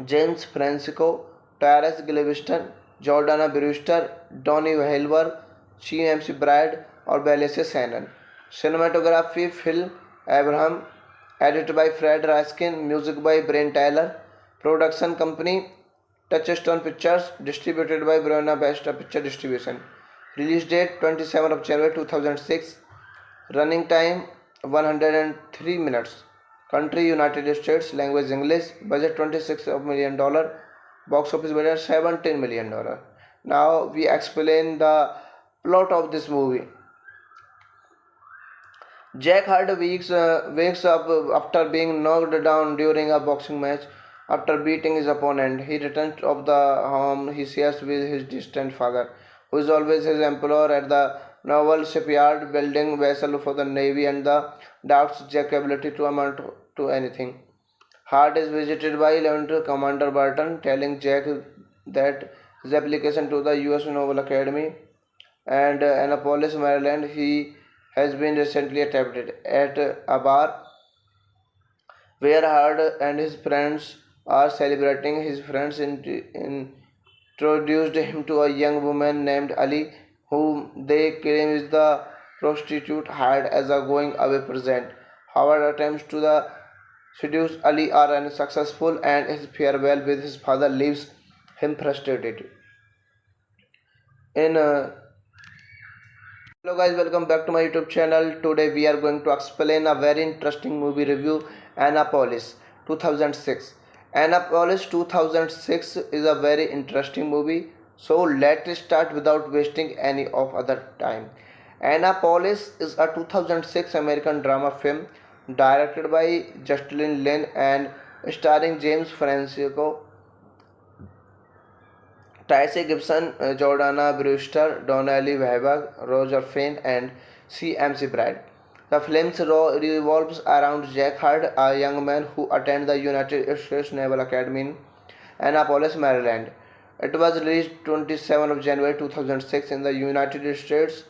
James Francisco, Tyrese Gilliviston, Jordana Brewster, Donnie Wahlberg, C.M.C. Bride और बेलेसे Sanon. Cinematography Phil Abraham, edited by Fred Raskin, music by Brain Tyler, production company Touchstone Pictures, distributed by Buena Vista Picture Distribution. Release date 27 of January 2006. Running time 103 minutes. Country United States. Language English. Budget $26 million. Box office budget $17 million. Now we explain the plot of this movie. Jack Hart wakes up after being knocked down during a boxing match. After beating his opponent, he returns to the home he shares with his distant father, who is always his employer at the naval shipyard, building vessels for the navy, and the doubts Jack's ability to amount to anything. Hart is visited by Lieutenant Commander Burton, telling Jack that his application to the U.S. Naval Academy and Annapolis, Maryland, he has been recently attempted at a bar where Hart and his friends are celebrating. His friends introduced him to a young woman named Ali, whom they claim is the prostitute hired as a going away present. Howard attempts to seduce Ali are unsuccessful, and his farewell with his father leaves him frustrated. In Hello guys, welcome back to my YouTube channel. Today we are going to explain a very interesting movie review, Annapolis 2006. Annapolis 2006 is a very interesting movie. So let's start without wasting any of other time. Annapolis is a 2006 American drama film directed by Justin Lin and starring James Francisco, Tracy Gibson, Jordana Brewster, Donnelly Webber, Roger Fane, and C.M.C. Bride. The film revolves around Jack Hart, a young man who attends the United States Naval Academy in Annapolis, Maryland. It was released 27 of January 2006 in the United States.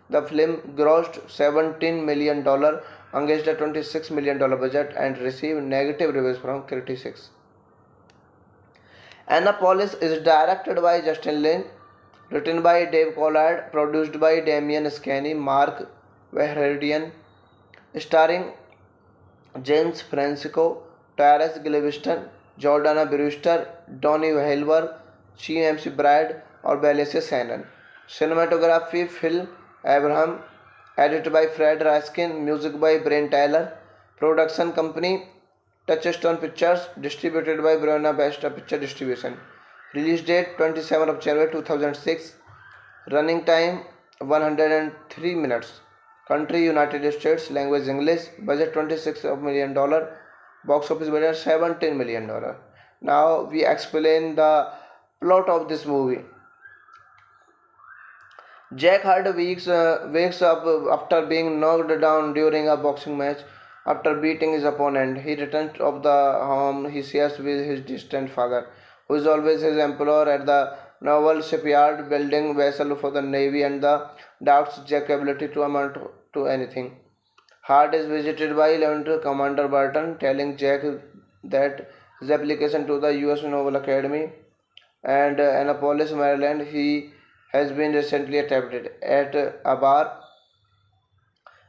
The film grossed $17 million against a $26 million budget and received negative reviews from critics. Annapolis is directed by Justin Lin, written by Dave Collard, produced by Damian Scanny, Mark Vahradian, starring James Francisco, Tyrese Gilliviston, Jordana Brewster, Donnie Wahlberg, CMC Brad और बेलेसे Sanon. Cinematography Phil Abraham, edited by Fred Raskin, music by Brent Taylor, production company Touchstone Pictures, distributed by Buena Vista Picture Distribution. Release date 27 of January 2006. Running time 103 minutes. Country United States. Language English. Budget $26 million. Box office budget $17 million. Now we explain the plot of this movie. Jack Hart wakes up after being knocked down during a boxing match. After beating his opponent, he returns to the home he shares with his distant father, who is always his employer at the naval shipyard, building vessels for the Navy, and doubts Jack's ability to amount to anything. Hart is visited by Lieutenant Commander Burton, telling Jack that his application to the U.S. Naval Academy and Annapolis, Maryland, he has been recently attempted at a bar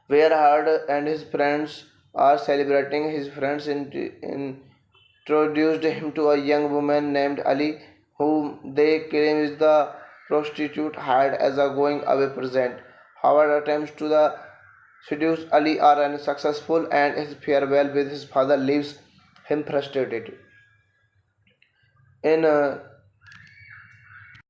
where Hart and his friends are celebrating. His friends introduced him to a young woman named Ali, whom they claim is the prostitute hired as a going away present. Howard attempts to seduce Ali are unsuccessful, and his farewell with his father leaves him frustrated. In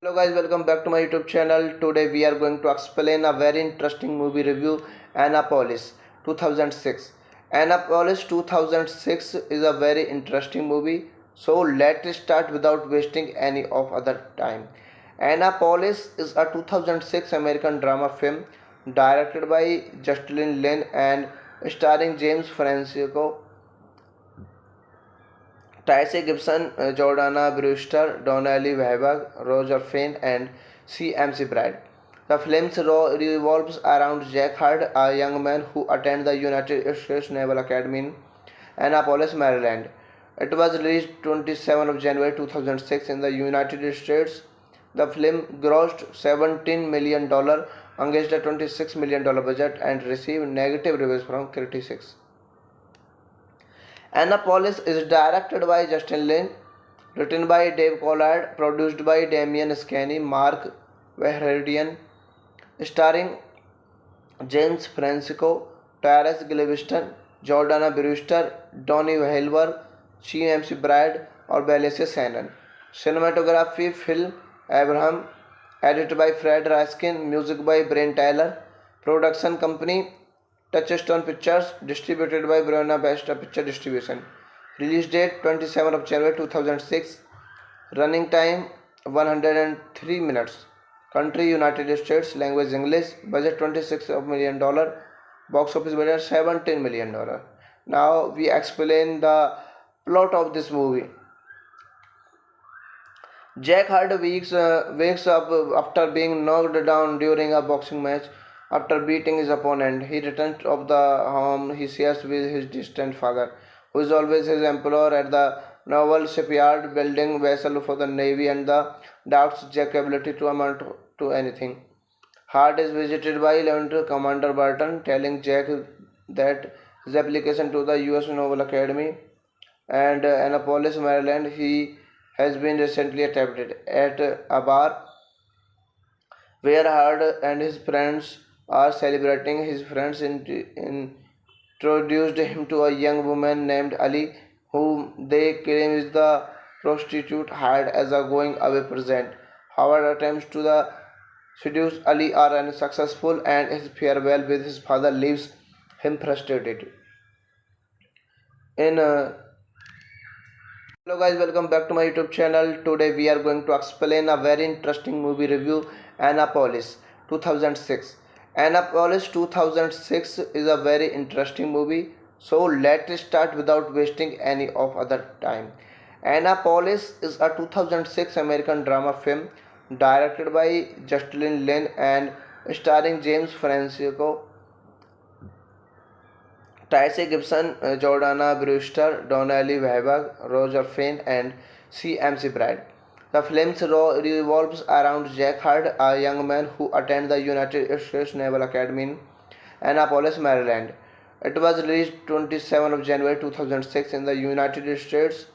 Hello guys, welcome back to my YouTube channel. Today we are going to explain a very interesting movie review, Annapolis 2006. Annapolis 2006 is a very interesting movie, so let's start without wasting any of other time. Annapolis is a 2006 American drama film directed by Justin Lin and starring James Francisco, Tyrese Gibson, Jordana Brewster, Donnie Wahlberg, Roger Fane, and CMC Brad. The film revolves around Jack Hart, a young man who attends the United States Naval Academy in Annapolis, Maryland. It was released 27 of January 2006 in the United States. The film grossed $17 million against a $26 million budget and received negative reviews from critics. Annapolis is directed by Justin Lin, written by Dave Collard, produced by Damian Scanny, Mark Vahradian, starring James Francisco, Tyrese Gilliviston, Jordana Brewster, Donnie Wahlberg, CMC Brad और बेलेसे Sanon. Cinematography Phil Abraham, edited by Fred Raskin, music by Brent Taylor, production company Touchstone Pictures, distributed by Buena Vista Picture Distribution. Release date 27 of January 2006. Running time 103 minutes. Country United States. Language English. Budget $26 million. Box office budget $17 million. Now we explain the plot of this movie. Jack Hart wakes up after being knocked down during a boxing match. After beating his opponent, he returns to the home he shares with his distant father, who is always his employer at the naval shipyard, building vessels for the Navy, and doubts Jack's ability to amount to anything. Hart is visited by Lieutenant Commander Burton, telling Jack that his application to the U.S. Naval Academy and Annapolis, Maryland, he has been recently attempted at a bar where Hart and his friends are celebrating. His friends introduced him to a young woman named Ali, whom they claim is the prostitute hired as a going away present. Howard attempts to seduce Ali are unsuccessful, and his farewell with his father leaves him frustrated. In Hello guys, welcome back to my YouTube channel. Today we are going to explain a very interesting movie review, Annapolis 2006. Annapolis 2006 is a very interesting movie, so let's start without wasting any of other time. Annapolis is a 2006 American drama film directed by Justin Lin and starring James Francisco, Tyrese Gibson, Jordana Brewster, Donnie Wahlberg, Roger Fane, and CMC Brad. The film revolves around Jack Hurd, a young man who attends the United States Naval Academy in Annapolis, Maryland. It was released 27 of January 2006 in the United States.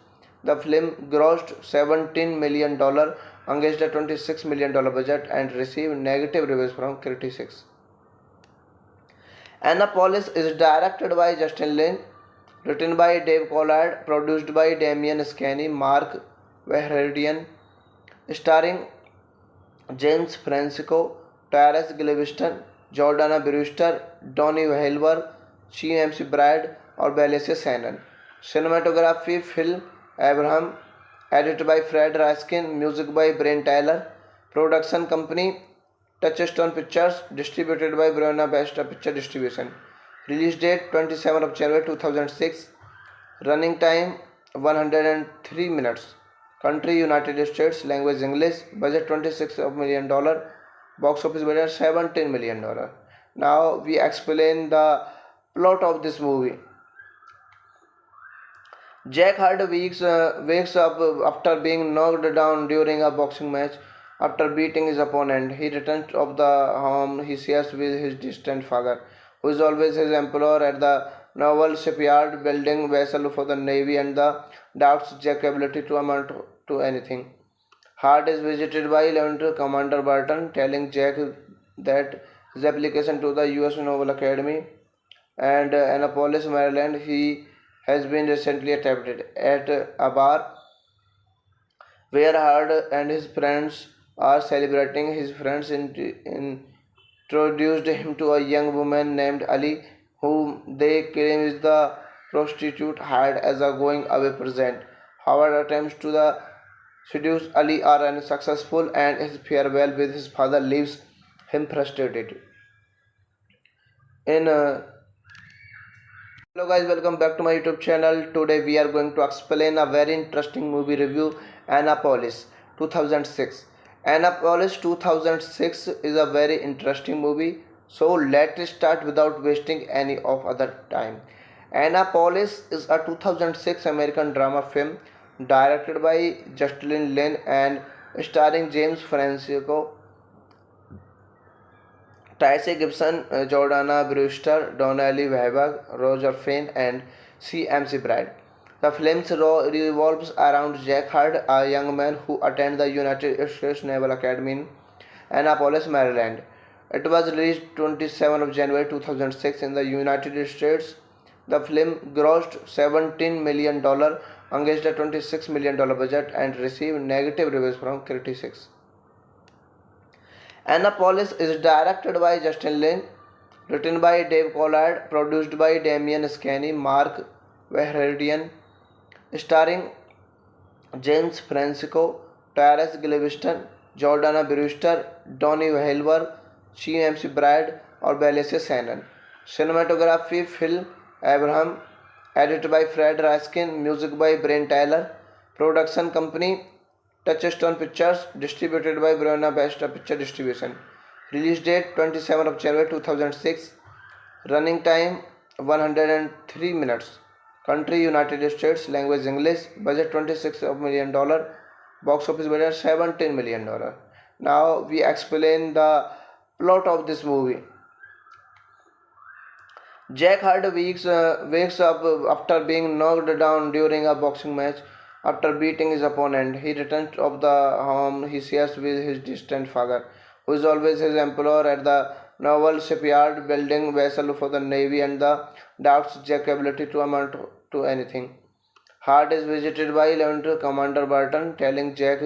The film grossed $17 million against a $26 million budget and received negative reviews from critics. Annapolis is directed by Justin Lin, written by Dave Collard, produced by Damian Scanny, Mark Vahradian, starring James Francisco, Tyrese Gilliviston, Jordana Brewster, Donnie Wahlberg, C.M.C. Brad और बेलेसिया Sanon. Cinematography Phil Abraham, edited by Fred Raskin, music by Brian Tyler, production company Touchstone Pictures, distributed by Buena Vista Picture Distribution. Release date 27 of January 2006. Running time 103 minutes. Country United States, language English, budget $26 million, box office budget $17 million. Now we explain the plot of this movie. Jack Hurd wakes up after being knocked down during a boxing match. After beating his opponent, he returns to the home he shares with his distant father, who is always his employer at the naval shipyard, building vessels for the Navy, and doubts Jack's ability to amount to anything. Hurd is visited by Lieutenant Commander Burton, telling Jack that his application to the U.S. Naval Academy and Annapolis, Maryland, he has been recently accepted. At a bar where Hurd and his friends are celebrating, his friends introduced him to a young woman named Ali, whom they claim is the prostitute hired as a going away present. Howard attempts to seduce Ali are unsuccessful, and his farewell with his father leaves him frustrated. In Hello guys, welcome back to my YouTube channel. Today we are going to explain a very interesting movie review, Annapolis 2006. Annapolis 2006 is a very interesting movie, so let's start without wasting any of other time. Annapolis is a 2006 American drama film directed by Justin Lin and starring James Francisco, Tyrese Gibson, Jordana Brewster, Donnie Wahlberg, Roger Fane, and C.M.C. Brad. The film revolves around Jack Hurd, a young man who attends the United States Naval Academy in Annapolis, Maryland. It was released 27 of January 2006 in the United States. The film grossed $17 million against a $26 million budget and received negative reviews from critics. Annapolis is directed by Justin Lin, written by Dave Collard, produced by Damian Scanny, Mark Vahradian, starring James Francisco, Tyrese Gilliviston, Jordana Brewster, Donnie Wahlberg, C.M.C. Brad और बेलेसिया Sanon. Cinematography Phil Abraham, edited by Fred Raskin, music by Brian Tyler, production company Touchstone Pictures, distributed by Buena Vista Picture Distribution. Release date 27 of January 2006. Running time 103 minutes. Country United States, language English, budget $26 million, box office budget $17 million. Now we explain the plot of this movie. Jack Hurd wakes up after being knocked down during a boxing match. After beating his opponent, he returns to the home he shares with his distant father, who is always his employer at the naval shipyard, building vessels for the Navy, and doubts Jack's ability to amount to anything. Hurd is visited by Lieutenant Commander Burton, telling Jack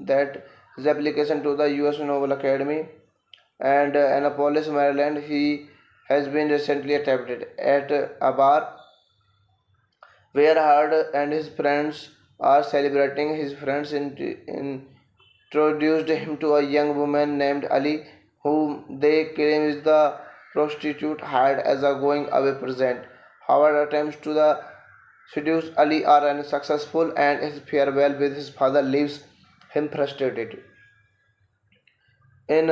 that his application to the U.S. Naval Academy and Annapolis, Maryland, he has been recently accepted. At a bar where Hurd and his friends are celebrating, his friends introduced him to a young woman named Ali, whom they claim is the prostitute hired as a going away present. Howard attempts to seduce Ali are unsuccessful, and his farewell with his father leaves him frustrated. In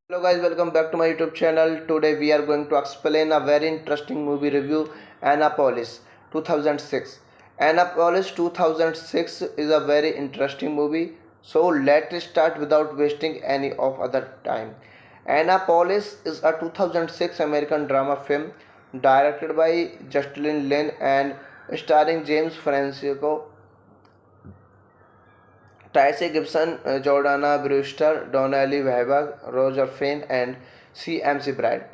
Hello guys, welcome back to my YouTube channel. Today we are going to explain a very interesting movie review, Annapolis 2006. Annapolis 2006 is a very interesting movie. So let's start without wasting any of other time. Annapolis is a 2006 American drama film directed by Justin Lin and starring James Francisco, Tracy Gibson, Jordana Brewster, Donnelly Webber, Roger Fane, and C.M.C. Bride.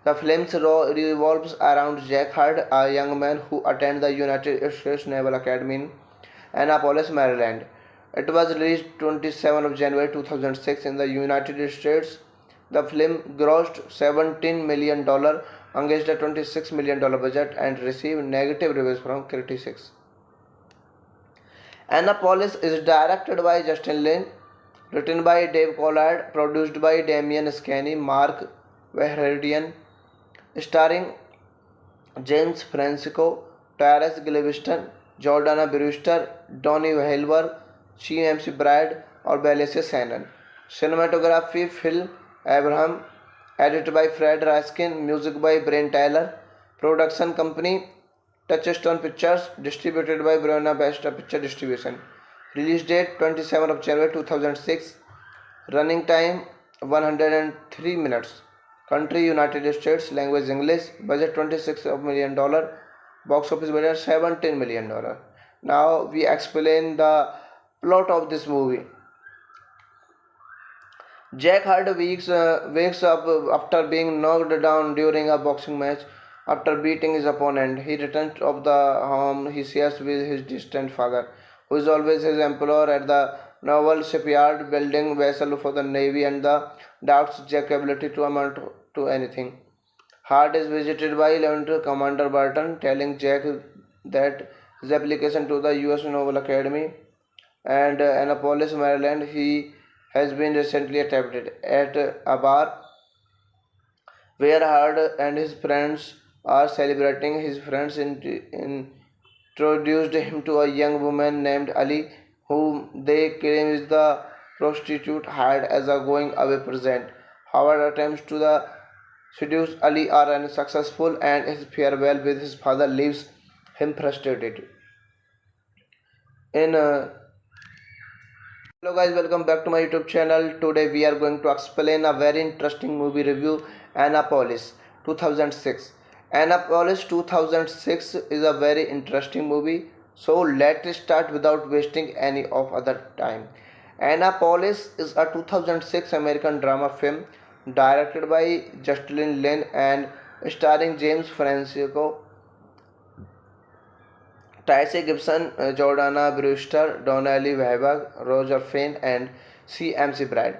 The film revolves around Jack Hurd, a young man who attends the United States Naval Academy in Annapolis, Maryland. It was released 27 of January 2006 in the United States. The film grossed $17 million against a $26 million budget and received negative reviews from critics. Annapolis is directed by Justin Lin, written by Dave Collard, produced by Damian Scanny, Mark Verheridian, starring James Francisco, Tyrese Gilliviston, Jordana Brewster, Donnie Wahlberg, C.M.C. Bride और बेलेसे Sanon. Cinematography Phil Abraham, edited by Fred Raskin, music by Brian Tyler, production company Touchstone Pictures, distributed by Buena Vista Picture Distribution. Release date 27 of January 2006. Running time 103 minutes. Country United States. Language English. Budget $26 million. Box office budget $17 million. Now we explain the plot of this movie. Jack Hurd wakes up after being knocked down during a boxing match. After beating his opponent, he returns to the home he shares with his distant father, who is always his employer at the naval shipyard, building vessels for the navy, and doubts Jack's ability to amount to anything. Hurd is visited by Lieutenant Commander Burton, telling Jack that his application to the U.S. Naval Academy and Annapolis, Maryland, he has been recently accepted. At a bar where Hurd and his friends are celebrating, his friends introduced him to a young woman named Ali, whom they claim is the prostitute hired as a going away present. Howard attempts to seduce Ali are unsuccessful, and his farewell with his father leaves him frustrated. In Hello guys, welcome back to my YouTube channel. Today we are going to explain a very interesting movie review, Annapolis 2006. Annapolis 2006 is a very interesting movie. So let's start without wasting any of other time. Annapolis is a 2006 American drama film directed by Justin Lin and starring James Francisco, Tracy Gibson, Jordana Brewster, Donnelly Webber, Roger Fane, and C.M.C. Bride.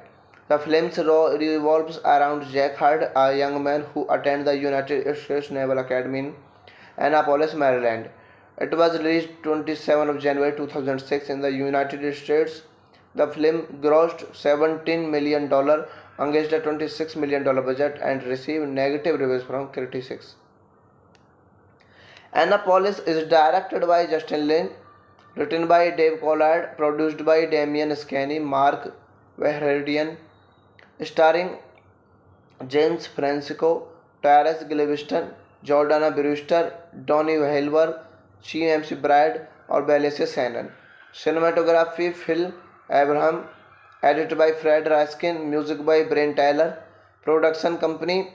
The film revolves around Jack Hurd, a young man who attends the United States Naval Academy in Annapolis, Maryland. It was released 27 of January 2006 in the United States. The film grossed $17 million against a $26 million budget and received negative reviews from critics. Annapolis is directed by Justin Lin, written by Dave Collard, produced by Damian Scanny, Mark Verheridian, starring James Francisco, Tyrese Gilliviston, Jordana Brewster, Donnie Wahlberg, C.M.C. Bride और बेलेसे Sanon. Cinematography Phil Abraham, edited by Fred Raskin, music by Brian Tyler, production company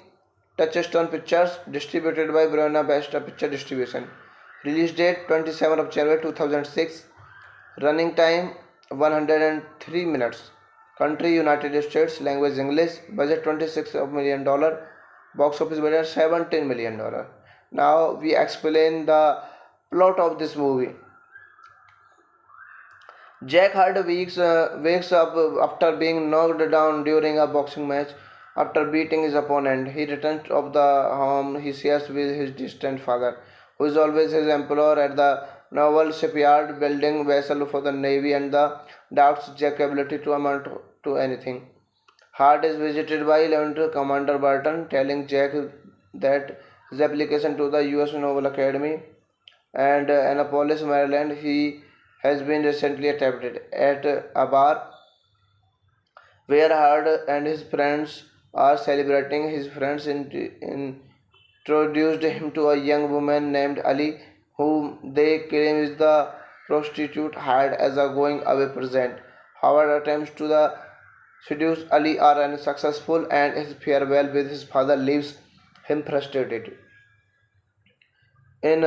Touchstone Pictures, distributed by Buena Vista Picture Distribution. Release date 27 of January 2006. Running time 103 minutes. Country United States. Language English. Budget $26 million. Box office budget $17 million. Now we explain the plot of this movie. Jack Hurd wakes up after being knocked down during a boxing match. After beating his opponent, he returns to the home he shares with his distant father, who is always his employer at the naval shipyard, building vessels for the navy, and doubts Jack's ability to amount to anything. Hurd is visited by Lieutenant Commander Burton, telling Jack that his application to the U.S. Naval Academy and Annapolis, Maryland, he has been recently accepted. At a bar where Hurd and his friends are celebrating, his friends introduced him to a young woman named Ali, whom they claim is the prostitute hired as a going away present. Howard attempts to seduce Ali are unsuccessful and his farewell with his father leaves him frustrated. In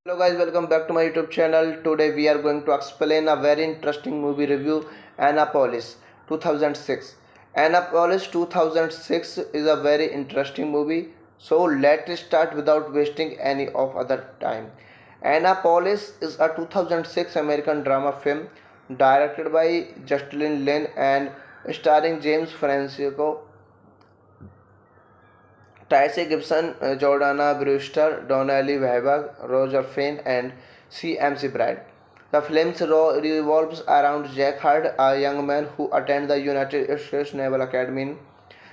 Hello guys, welcome back to my YouTube channel. Today we are going to explain a very interesting movie review, Annapolis 2006. Annapolis 2006 is a very interesting movie. So let's start without wasting any of other time. Annapolis is a 2006 American drama film directed by Justin Lin and starring James Francisco, Tracy Gibson, Jordana Brewster, Donnelly Weber, Roger Fane, and C.M.C. Bride. The film revolves around Jack Hurd, a young man who attended the United States Naval Academy in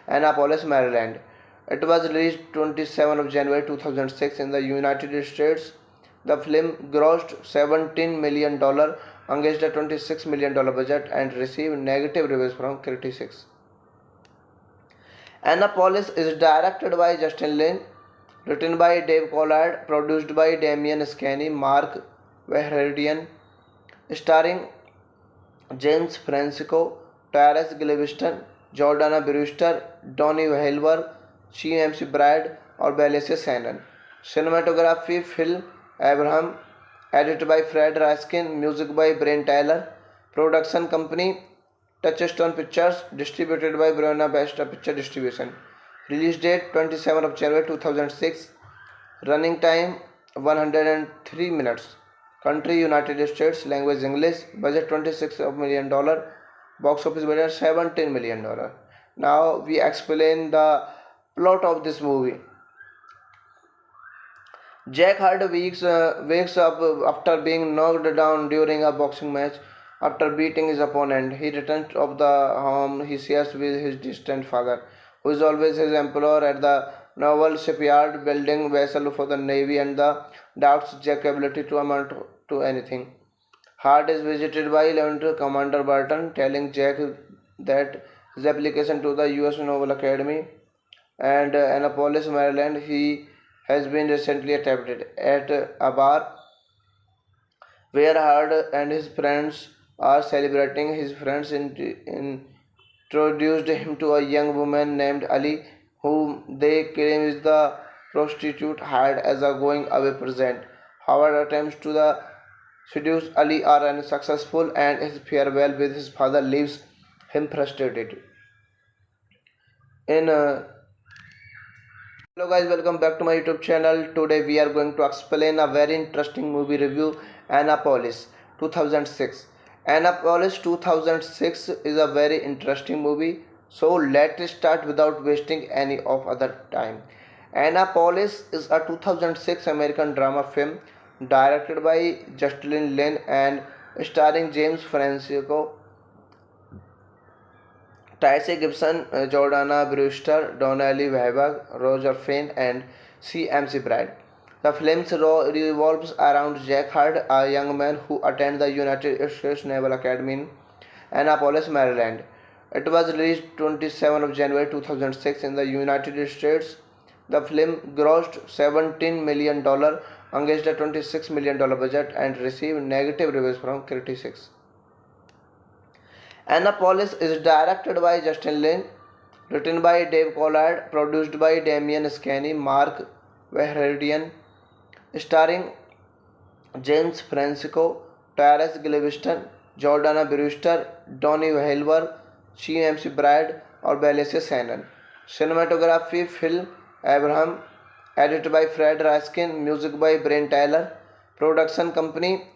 Annapolis, Maryland. It was released 27 of January 2006 in the United States. The film grossed $17 million against a $26 million budget and received negative reviews from critics. Annapolis is directed by Justin Lin, written by Dave Collard, produced by Damian Scanny, Mark Verheridian, starring James Francisco, Tyrese Gilliviston, Jordana Brewster, Donnie Wahlberg, C.M.C. Bride और बेलेसे Sanon. Cinematography Phil Abraham, edited by Fred Raskin, music by Brian Tyler, production company Touchstone Pictures, distributed by Buena Vista Picture Distribution. Release date 27 of January 2006. Running time 103 minutes. Country United States. Language English. Budget $26 million. Box office budget $17 million. Now we explain the plot of this movie. Jack Hurd wakes up after being knocked down during a boxing match. After beating his opponent, he returns to the home he shares with his distant father, who is always his employer at the naval shipyard, building vessels for the navy, and doubts Jack's ability to amount to anything. Hurd is visited by Lieutenant Commander Burton, telling Jack that his application to the U.S. Naval Academy and Annapolis, Maryland, he has been recently attempted at a bar where Hurd and his friends are celebrating. His friends introduced him to a young woman named Ali, whom they claim is the prostitute hired as a going away present. Howard attempts to seduce Ali are unsuccessful and his farewell with his father leaves him frustrated. In Hello guys, welcome back to my YouTube channel. Today we are going to explain a very interesting movie review, Annapolis 2006. Annapolis 2006 is a very interesting movie. So let's start without wasting any of other time. Annapolis is a 2006 American drama film directed by Justin Lin and starring James Francisco, Tracy Gibson, Jordana Brewster, Donnelly Weber, Roger Fane, and C.M.C. Bride. The film revolves around Jack Hurd, a young man who attended the United States Naval Academy in Annapolis, Maryland. It was released 27 of January 2006 in the United States. The film grossed $17 million against a $26 million budget and received negative reviews from critics. Annapolis is directed by Justin Lin, written by Dave Collard, produced by Damian Scanny, Mark Verheridian, starring James Francisco, Tyrese Gilliviston, Jordana Brewster, Donnie Wahlberg, C.M.C. Bride और बेलेसे Sanon. Cinematography Phil Abraham, edited by Fred Raskin, music by Brian Tyler, production company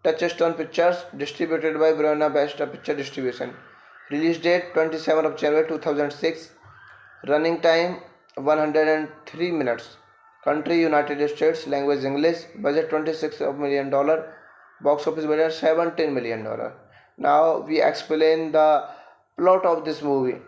Touchstone Pictures, distributed by Buena Vista Picture Distribution. Release date 27 of January 2006. Running time 103 minutes. Country United States. Language English. Budget $26 million. Box office budget $17 million. Now we explain the plot of this movie.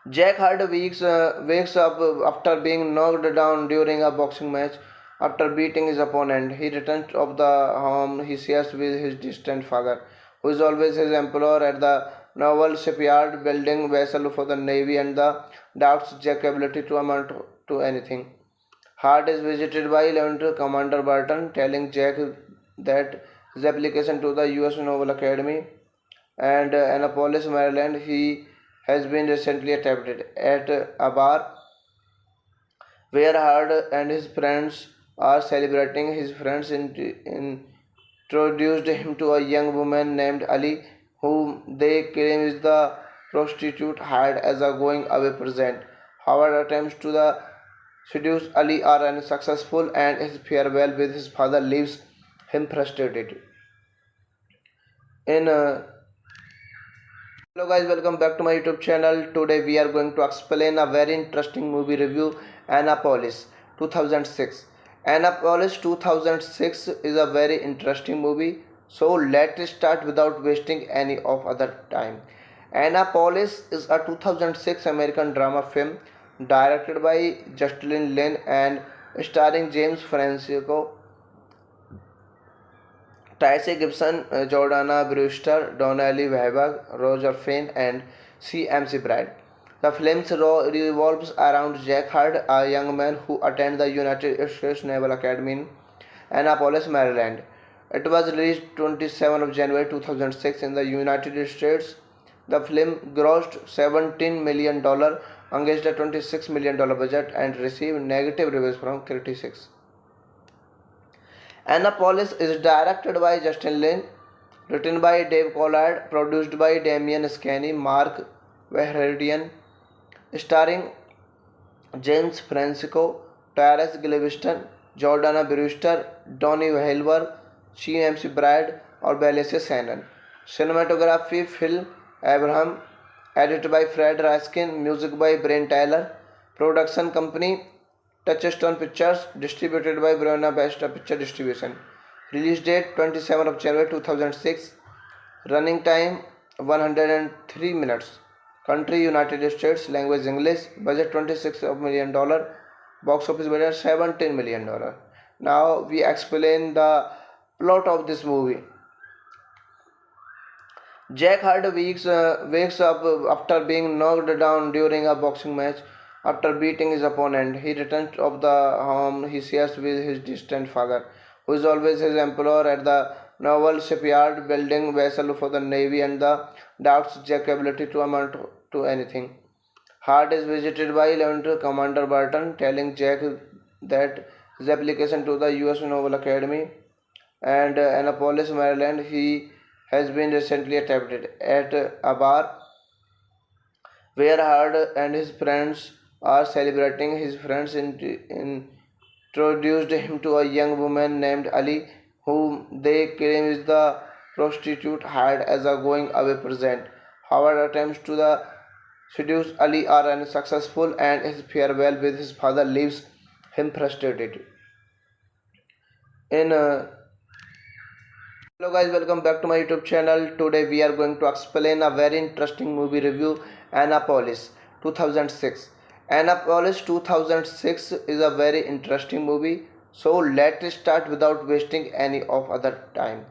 Jack Hurd wakes up after being knocked down during a boxing match. After beating his opponent, he returns to the home he shares with his distant father, who is always his employer at the naval shipyard, building vessels for the navy, and doubts Jack's ability to amount to anything. Hart is visited by Lieutenant Commander Barton, telling Jack that his application to the U.S. Naval Academy and Annapolis, Maryland, he has been recently attempted at a bar where Hart and his friends are celebrating. His friends introduced him to a young woman named Ali, whom they claim is the prostitute hired as a going away present. However, attempts to seduce Ali are unsuccessful, and his farewell with his father leaves him frustrated. In Hello guys, welcome back to my YouTube channel. Today we are going to explain a very interesting movie review, Annapolis 2006. Annapolis 2006 is a very interesting movie. So let's start without wasting any of other time. Annapolis is a 2006 American drama film directed by Justin Lin and starring James Francisco, Tracy Gibson, Jordana Brewster, Donnelly Webber, Roger Fane, and C.M.C. Bride. The film revolves around Jack Hart, a young man who attends the United States Naval Academy in Annapolis, Maryland. It was released 27 of January 2006 in the United States. The film grossed $17 million against a $26 million budget and received negative reviews from critics. Annapolis is directed by Justin Lin, written by Dave Collard, produced by Damian Scanny, Mark Verheridian, starring James Francisco, Tyrese Gilliviston, Jordana Brewster, Donnie Wahlberg, C.M.C. Bride और बेलेसे Sanon. Cinematography Phil Abraham, edited by Fred Raskin, music by Brian Tyler, production company Touchstone Pictures, distributed by Buena Vista Picture Distribution. Release date 27 of January 2006. Running time 103 minutes. Country United States. Language English. Budget $26 million. Box office budget $17 million. Now we explain the plot of this movie. Jack Hart wakes up after being knocked down during a boxing match. After beating his opponent, he returns to the home he shares with his distant father, who is always his employer at the naval shipyard, building vessels for the navy, and doubts Jack's ability to amount to anything. Hart is visited by Lieutenant Commander Barton, telling Jack that his application to the U.S. Naval Academy and Annapolis, Maryland, he has been recently attempted at a bar where Hart and his friends are celebrating. His friends introduced him to a young woman named Ali, whom they claim is the prostitute hired as a going away present. However, attempts to seduce Ali are unsuccessful, and his farewell with his father leaves him frustrated. In Hello guys, welcome back to my YouTube channel. Today we are going to explain a very interesting movie review, Annapolis 2006. Annapolis 2006 is a very interesting movie. So let's start without wasting any of other time.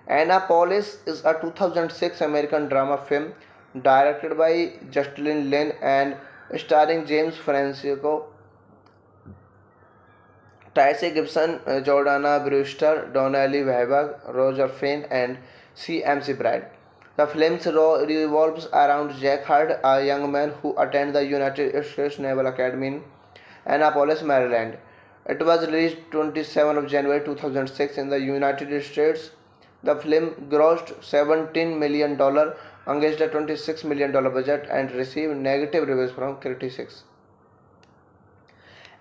Annapolis is a 2006 American drama film directed by Justin Lin and starring James Francisco, Tracy Gibson, Jordana Brewster, Donnelly Webber, Roger Fane, and C.M.C. Bride. The film revolves around Jack Hart, a young man who attends the United States Naval Academy in Annapolis, Maryland. It was released 27 of January 2006 in the United States. The film grossed $17 million against a $26 million budget and received negative reviews from critics.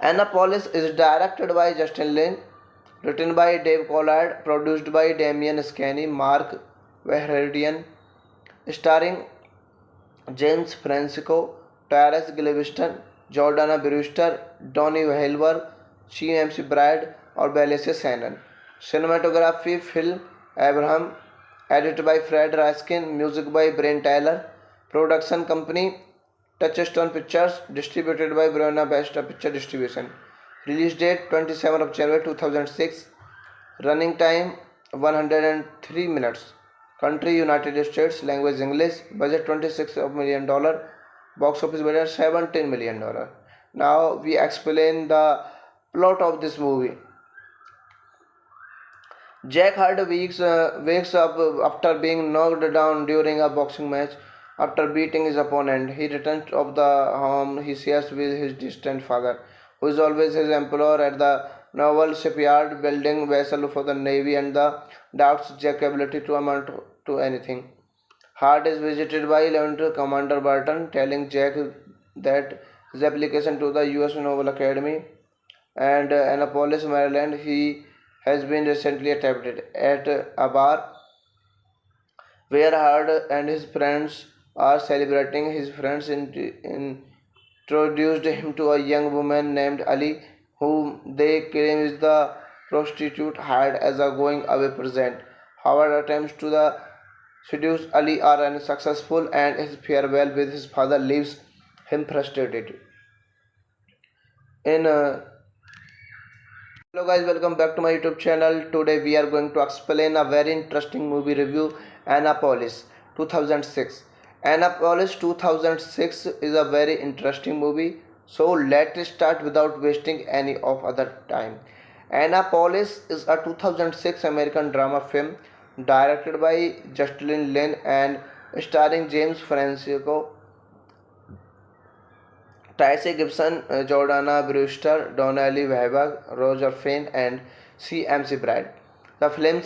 Annapolis is directed by Justin Lin, written by Dave Collard, produced by Damian Scanny, Mark Verheridian, starring James Francisco, Tyrese Gilliviston, Jordana Brewster, Donnie Wahlberg, C.M.C. Bride और बेलेसे Sanon. Cinematography Phil Abraham, edited by Fred Raskin, music by Brian Tyler, production company Touchstone Pictures, distributed by Buena Vista Picture Distribution. Release date 27 of January 2006. Running time 103 minutes. Country United States. Language English. Budget $26 million. Box office budget $17 million. Now we explain the plot of this movie. Jack Hart wakes up after being knocked down during a boxing match. After beating his opponent, he returns to the home he shares with his distant father, who is always his employer at the naval shipyard, building vessels for the navy, and the doubts Jack's ability to amount to anything. Hart is visited by Lieutenant Commander Burton, telling Jack that his application to the U.S. Naval Academy and Annapolis, Maryland, he has been recently attempted at a bar where Hard and his friends are celebrating. His friends introduced him to a young woman named Ali, whom they claim is the prostitute hired as a going away present. Howard attempts to seduce Ali are unsuccessful, and his farewell with his father leaves him frustrated. In Hello guys, welcome back to my YouTube channel. Today we are going to explain a very interesting movie review, Annapolis 2006. Annapolis 2006 is a very interesting movie. So let's start without wasting any of other time. Annapolis is a 2006 American drama film directed by Justin Lin and starring James Francisco, Tracy Gibson, Jordana Brewster, Donnelly Webber, Roger Fane, and CMC Brad. The film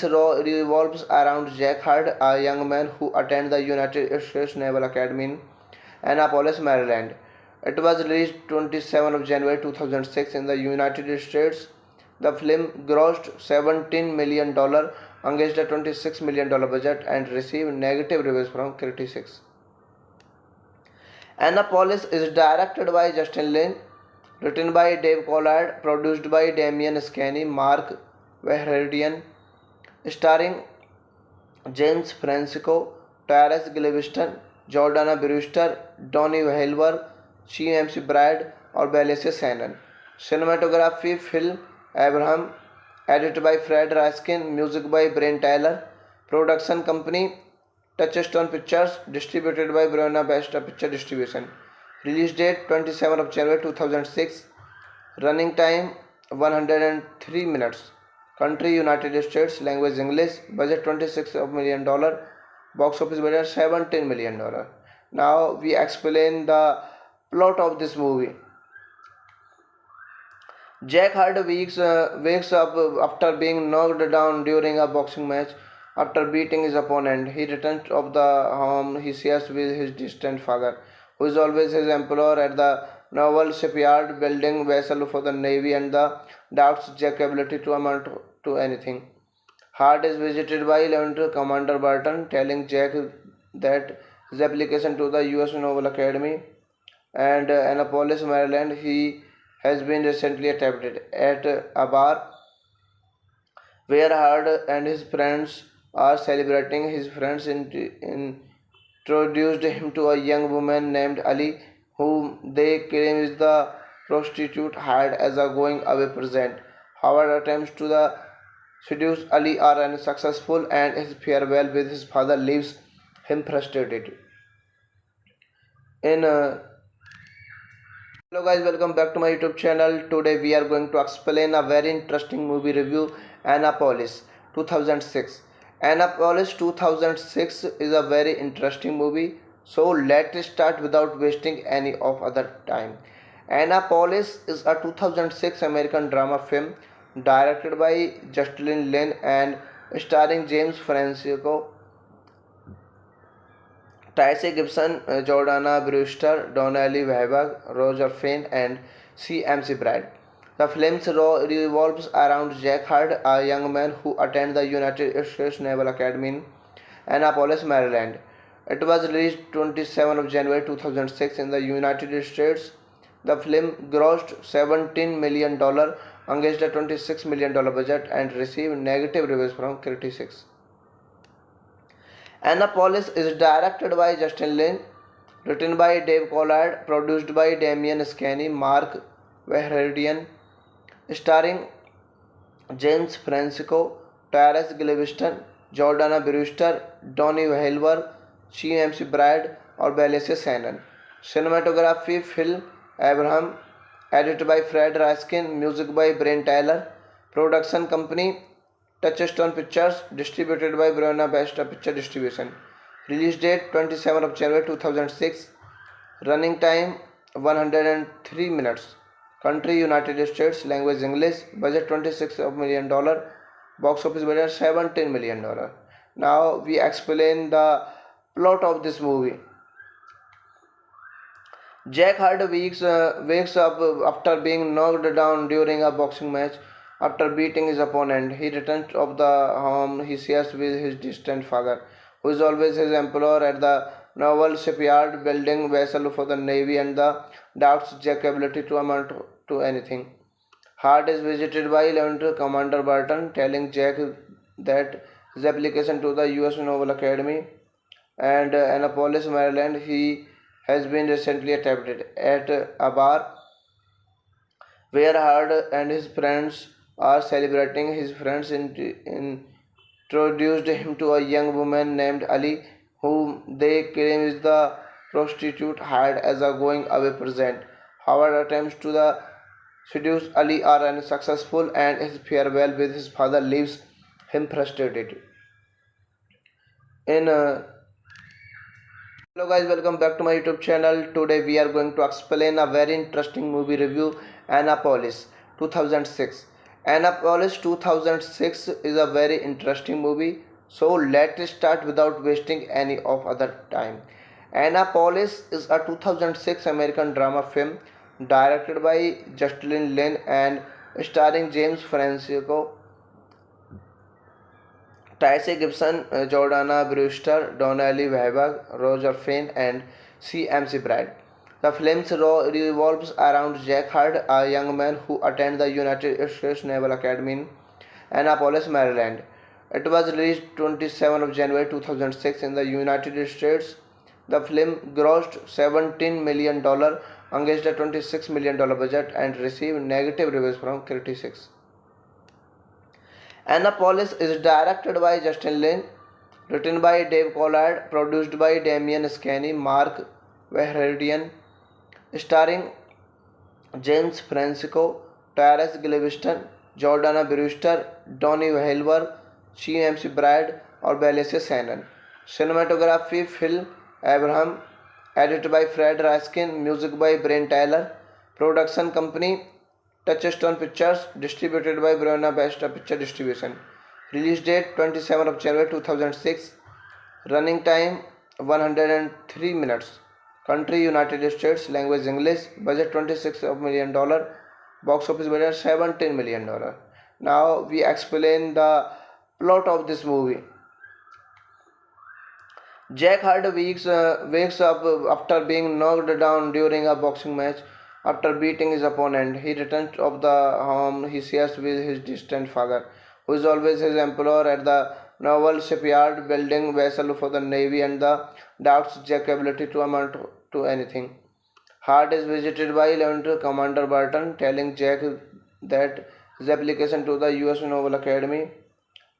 revolves around Jack Hart, a young man who attends the United States Naval Academy in Annapolis, Maryland. It was released 27 of January 2006 in the United States. The film grossed $17 million against a $26 million budget and received negative reviews from critics. Annapolis is directed by Justin Lin, written by Dave Collard, produced by Damian Scanny, Mark Verheridian, starring James Francisco, Tyrese Gilliviston, Jordana Brewster, Donnie Wahlberg, CMC Brad और बेलेसे Sanon. Cinematography Phil Abraham, edited by Fred Raskin, music by Brian Tyler, production company Touchstone Pictures, distributed by Buena Vista Picture Distribution. Release date 27 of January 2006. Running time 103 minutes. Country United States. Language English. Budget $26 million. Box office budget $17 million. Now we explain the plot of this movie. Jack Hart wakes up after being knocked down during a boxing match. After beating his opponent, he returns to the home he shares with his distant father, who is always his employer at the naval shipyard, building vessels for the navy, and the doubts Jack's ability to amount to anything. Hart is visited by Lieutenant Commander Burton, telling Jack that his application to the U.S. Naval Academy and Annapolis, Maryland, he has been recently attempted at a bar where Hart and his friends are celebrating. His friends introduced him to a young woman named Ali, whom they claim is the prostitute hired as a going away present. Howard attempts to seduce Ali are unsuccessful, and his farewell with his father leaves him frustrated. In Hello guys, welcome back to my YouTube channel. Today we are going to explain a very interesting movie review, Annapolis 2006. Annapolis 2006 is a very interesting movie. So let's start without wasting any of other time. Annapolis is a 2006 American drama film directed by Justin Lin and starring James Francisco, Tracy Gibson, Jordana Brewster, Donnelly Webber, Roger Fane, and CMC Brad. The film revolves around Jack Hart, a young man who attends the United States Naval Academy in Annapolis, Maryland. It was released 27 of January 2006 in the United States. The film grossed $17 million against a $26 million budget and received negative reviews from critics. Annapolis is directed by Justin Lin, written by Dave Collard, produced by Damian Scanny, Mark Verheridian, starring James Francisco, Tyrese Gilliviston, Jordana Brewster, Donnie Wahlberg, CMC Brad और बेलेसे Sanon. Cinematography Phil Abraham, Edited by Fred Raskin, music by Brian Tyler, production company Touchstone Pictures, distributed by Buena Vista Picture Distribution. Release date 27 of January 2006. Running time 103 minutes. Country United States. Language English. Budget $26 million. Box office budget $17 million. Now we explain the plot of this movie. Jack Hart wakes up after being knocked down during a boxing match. After beating his opponent, he returns to the home he shares with his distant father, who is always his employer at the naval shipyard, building vessels for the navy, and the doubts Jack's ability to amount to anything. Hart is visited by Lieutenant Commander Burton, telling Jack that his application to the U.S. Naval Academy and Annapolis, Maryland, he has been recently attempted at a bar where Hard and his friends are celebrating. His friends introduced him to a young woman named Ali, whom they claim is the prostitute hired as a going away present. Howard attempts to seduce Ali are unsuccessful, and his farewell with his father leaves him frustrated. In Hello guys, welcome back to my YouTube channel. Today we are going to explain a very interesting movie review, Annapolis 2006. Annapolis 2006 is a very interesting movie. So let's start without wasting any of other time. Annapolis is a 2006 American drama film directed by Justin Lin and starring James Francisco, Tyrese Gibson, Jordana Brewster, Donnelly Webber, Roger Fane, and C.M.C. Bride. The film revolves around Jack Hart, a young man who attends the United States Naval Academy in Annapolis, Maryland. It was released 27 of January 2006 in the United States. The film grossed $17 million against a $26 million budget and received negative reviews from critics. Annapolis is directed by Justin Lin, written by Dave Collard, produced by Damian Scanny, Mark Verheridian, starring James Francisco, Tyrese Gilliviston, Jordana Brewster, Donnie Wahlberg, C.M.C. Bride, और बेलेसे Sanon. Cinematography Phil Abraham, edited by Fred Raskin, music by Brian Tyler, production company Touchstone Pictures, distributed by Buena Vista Picture Distribution. Release date 27 of January 2006. Running time 103 minutes. Country United States. Language English. Budget $26 million. Box office budget $17 million. Now we explain the plot of this movie. Jack Hart wakes up after being knocked down during a boxing match. After beating his opponent, he returns to the home he shares with his distant father, who is always his employer at the naval shipyard, building vessels for the navy, and the doubts Jack's ability to amount to anything. Hart is visited by Lieutenant Commander Burton, telling Jack that his application to the U.S. Naval Academy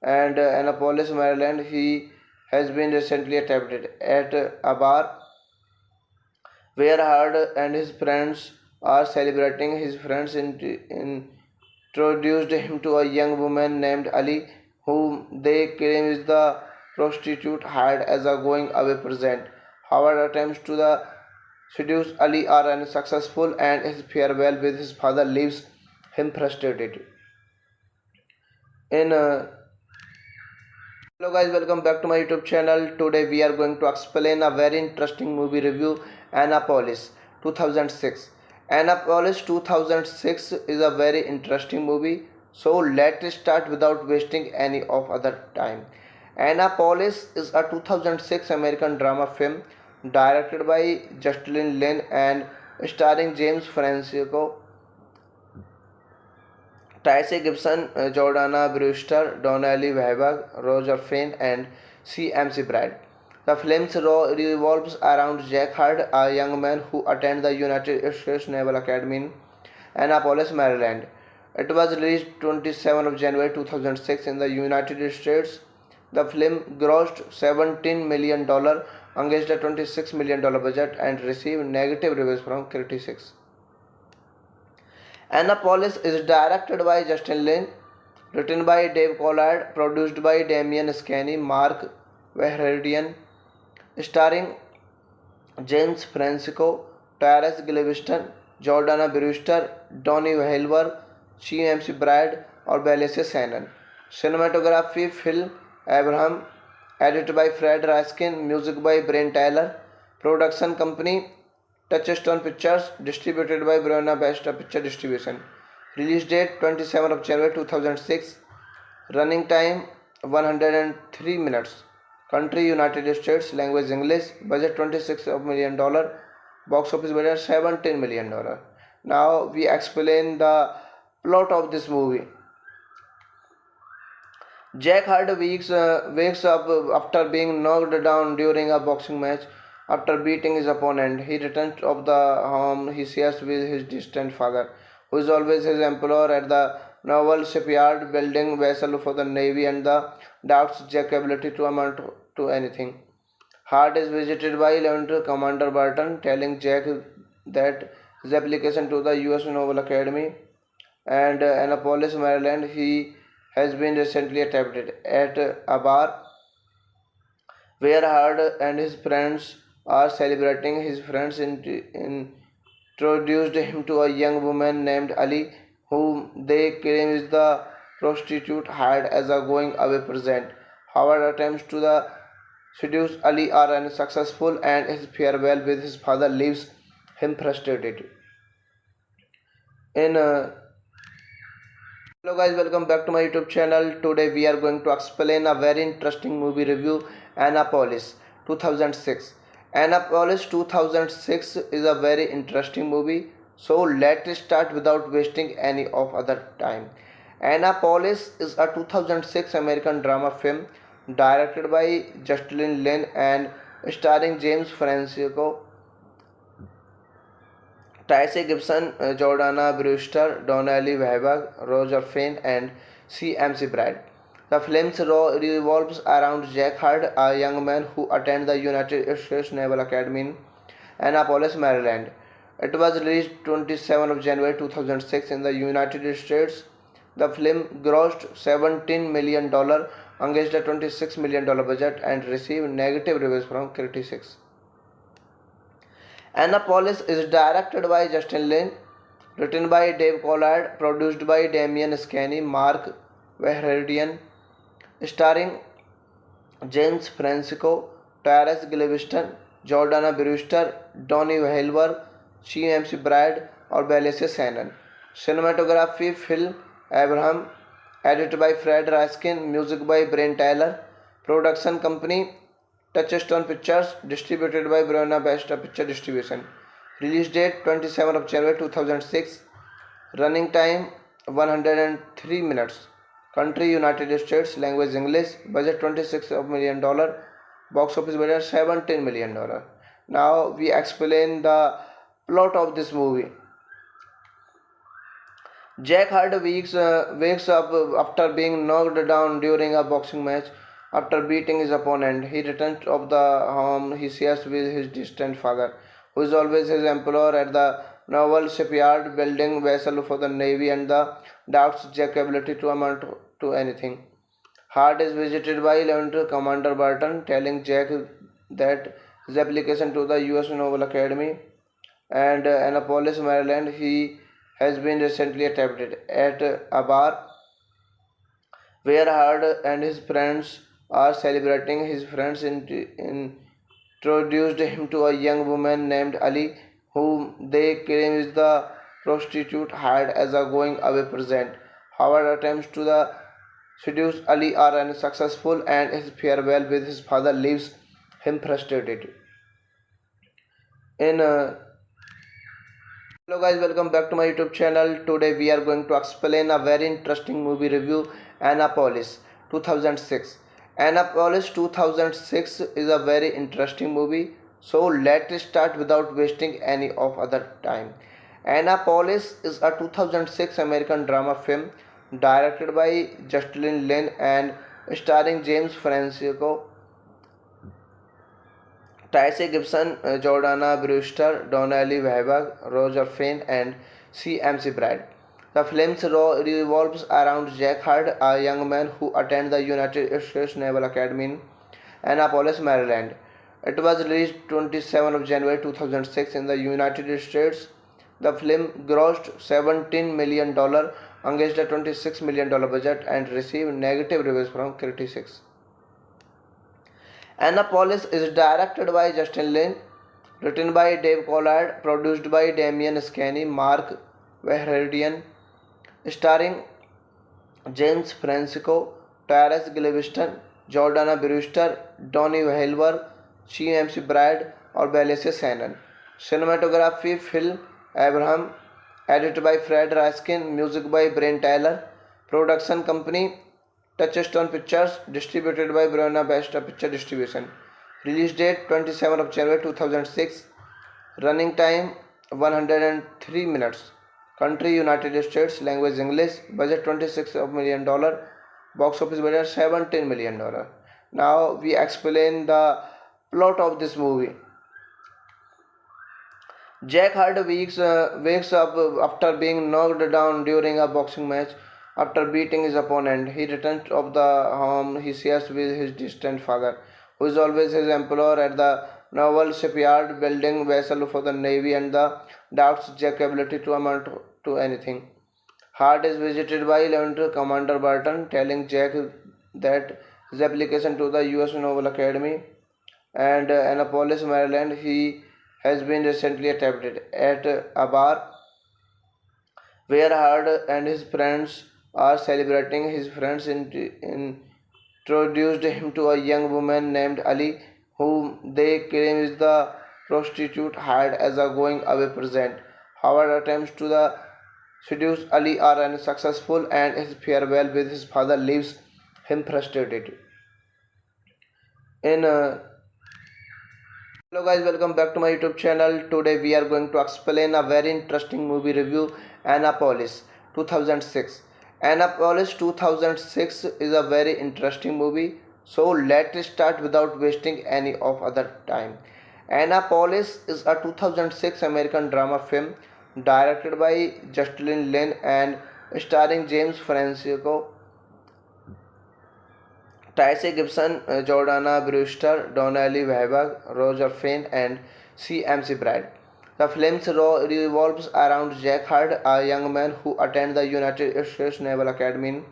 and Annapolis, Maryland, he has been recently attempted at a bar where Hart and his friends are celebrating. His friends introduced him to a young woman named Ali, whom they claim is the prostitute hired as a going away present. Howard attempts to seduce Ali are unsuccessful, and his farewell with his father leaves him frustrated. In Hello guys, welcome back to my YouTube channel. Today we are going to explain a very interesting movie review, Annapolis 2006. Annapolis 2006 is a very interesting movie. So let's start without wasting any of other time. Annapolis is a 2006 American drama film directed by Justin Lin and starring James Francisco, Tyrese Gibson, Jordana Brewster, Donnelly Webber, Roger Fane, and C.M.C. Bride. The film revolves around Jack Hart, a young man who attends the United States Naval Academy in Annapolis, Maryland. It was released 27 of January 2006 in the United States. The film grossed $17 million against a $26 million budget and received negative reviews from critics. Annapolis is directed by Justin Lin, written by Dave Collard, produced by Damian Scanny, Mark Vahradian, starring James Francisco, Tyrese Gilliviston, Jordana Brewster, Donnie Wahlberg, CMC Brad और बेलेसे Sanon. Cinematography Phil Abraham, edited by Fred Raskin, music by Brian Tyler, production company Touchstone Pictures, distributed by Buena Vista Picture Distribution. Release date 27 of January 2006. Running time 103 minutes. Country United States. Language English. Budget $26 million. Box office budget $17 million. Now we explain the plot of this movie. Jack Hart wakes up after being knocked down during a boxing match. After beating his opponent, he returns to the home he shares with his distant father, who is always his employer at the naval shipyard, building vessels for the navy, and doubts Jack's ability to amount to anything. Hart is visited by Lieutenant Commander Burton, telling Jack that his application to the U.S. Naval Academy and Annapolis, Maryland, he has been recently attempted at a bar where Hart and his friends are celebrating. His friends introduced him to a young woman named Ali, whom they claim is the prostitute hired as a going away present. Howard attempts to seduce Ali are unsuccessful, and his farewell with his father leaves him frustrated. In Hello guys, welcome back to my YouTube channel. Today we are going to explain a very interesting movie review, Annapolis 2006. Annapolis 2006 is a very interesting movie. So let's start without wasting any of other time. Annapolis is a 2006 American drama film directed by Justin Lin and starring James Francisco, Tyrese Gibson, Jordana Brewster, Donnie Wahlberg, Roger Fane, and CMC Brad. The film revolves around Jack Hart, a young man who attends the United States Naval Academy in Annapolis, Maryland. It was released 27 of January 2006 in the United States. The film grossed $17 million against a $26 million budget and received negative reviews from critics. Annapolis is directed by Justin Lin, written by Dave Collard, produced by Damian Scanny, Mark Vahradian, starring James Francisco, Tyrese Gilliviston, Jordana Brewster, Donnie Wahlberg, CMC Brad और बेलेसे Sanon. Cinematography Phil Abraham, edited by Fred Raskin, music by Brian Tyler, production company Touchstone Pictures, distributed by Buena Vista Picture Distribution. Release date 27 of January 2006. Running time 103 minutes. Country United States. Language English. Budget $26 million. Box office budget $17 million. Now we explain the plot of this movie. Jack Hart wakes up after being knocked down during a boxing match. After beating his opponent, he returns to the home he shares with his distant father, who is always his employer at the naval shipyard, building vessels for the navy, and doubts Jack's ability to amount to anything. Hart is visited by Lieutenant Commander Burton, telling Jack that his application to the U.S. Naval Academy and Annapolis, Maryland, he has been recently attempted at a bar where Hart and his friends are celebrating. His friends introduced him to a young woman named Ali, whom they claim is the prostitute hired as a going away present. Howard attempts to seduce Ali are unsuccessful, and his farewell with his father leaves him frustrated. In Hello guys, welcome back to my YouTube channel. Today we are going to explain a very interesting movie review, Annapolis 2006. Annapolis 2006 is a very interesting movie. So let's start without wasting any of other time. Annapolis is a 2006 American drama film directed by Justin Lin and starring James Francisco, Tyrese Gibson, Jordana Brewster, Donnie Wahlberg, Roger Fane, and CMC Brad. The film revolves around Jack Hurd, a young man who attends the United States Naval Academy in Annapolis, Maryland. It was released 27 of January 2006 in the United States. The film grossed $17 million against a $26 million budget and received negative reviews from critics. Annapolis is directed by Justin Lin, written by Dave Collard, produced by Damian Scanny, Mark Vahradian, starring James Francisco, Tyrese Gilliviston, Jordana Brewster, Donnie Wahlberg, C.M.C. Bride और बेलेसे Sanon. Cinematography Phil Abraham, edited by Fred Raskin, music by Brian Tyler, production company Touchstone Pictures, distributed by Buena Vista Picture Distribution. Release date 27 of January 2006. Running time 103 minutes. Country United States. Language English. Budget $26 million. Box office budget $17 million. Now we explain the plot of this movie. Jack Hurd wakes up after being knocked down during a boxing match. After beating his opponent, he returns to the home he shares with his distant father, who is always his employer at the naval shipyard, building vessels for the Navy, and doubts Jack's ability to amount to anything. Hurd is visited by Lieutenant Commander Burton, telling Jack that his application to the U.S. Naval Academy and Annapolis, Maryland, he has been recently accepted. At a bar where Hurd and his friends are celebrating, his friends introduced him to a young woman named Ali, whom they claim is the prostitute hired as a going away present. Howard attempts to seduce Ali are unsuccessful, and his farewell with his father leaves him frustrated. In Hello guys, welcome back to my YouTube channel. Today we are going to explain a very interesting movie review, Annapolis 2006. Annapolis 2006 is a very interesting movie, so let's start without wasting any of other time. Annapolis is a 2006 American drama film directed by Justin Lin and starring James Francisco, Tyrese Gibson, Jordana Brewster, Donnie Wahlberg, Roger Fane, and C.M.C. Bride. The film revolves around Jack Hurd, a young man who attends the United States Naval Academy in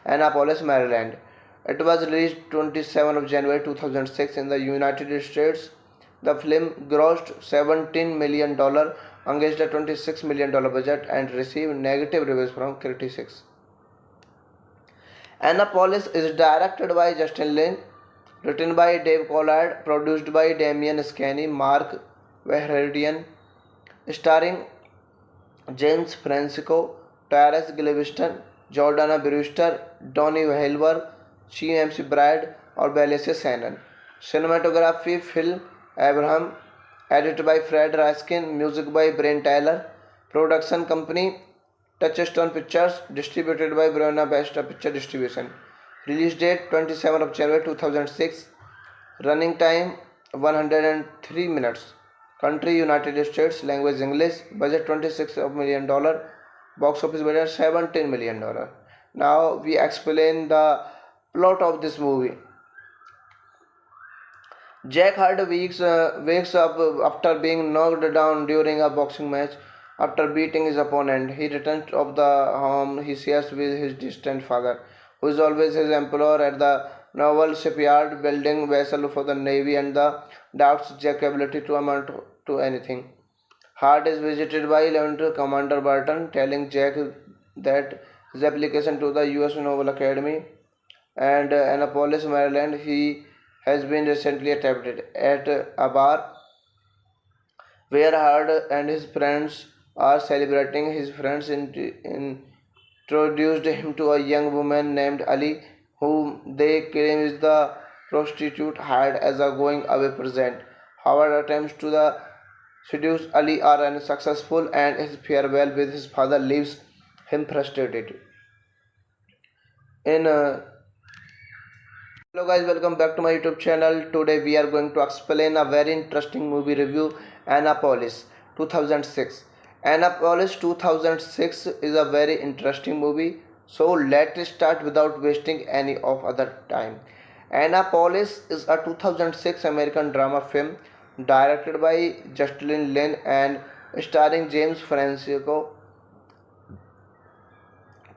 Annapolis, Maryland. It was released 27 of January 2006 in the United States. The film grossed $17 million against a $26 million budget and received negative reviews from critics. Annapolis is directed by Justin Lin, written by Dave Collard, produced by Damian Scanny, Mark Vahradian, starring James Francisco, Tyrese Gilliviston, Jordana Brewster, Donnie Wahlberg, C.M.C. Bride और बेलेसे Sanon. Cinematography Phil Abraham, edited by Fred Raskin, music by Brian Tyler, production company Touchstone Pictures, distributed by Buena Vista Picture Distribution. Release date 27 of January 2006. Running time 103 minutes. Country United States. Language English. Budget $26 million. Box office budget $17 million. Now we explain the plot of this movie. Jack Hurd wakes up after being knocked down during a boxing match. After beating his opponent, he returns to the home he shares with his distant father, who is always his employer at the naval shipyard, building vessels for the Navy, and doubts Jack's ability to amount to anything. Hurd is visited by Lieutenant Commander Burton, telling Jack that his application to the U.S. Naval Academy and Annapolis, Maryland, he has been recently accepted. At a bar where Hurd and his friends are celebrating, his friends introduced him to a young woman named Ali, whom they claim is the prostitute hired as a going away present. Howard attempts to seduce Ali are unsuccessful, and his farewell with his father leaves him frustrated. In Hello guys, welcome back to my YouTube channel. Today we are going to explain a very interesting movie review, Annapolis 2006. Annapolis 2006 is a very interesting movie. So let's start without wasting any of other time. Annapolis is a 2006 American drama film directed by Justin Lin and starring James Francisco,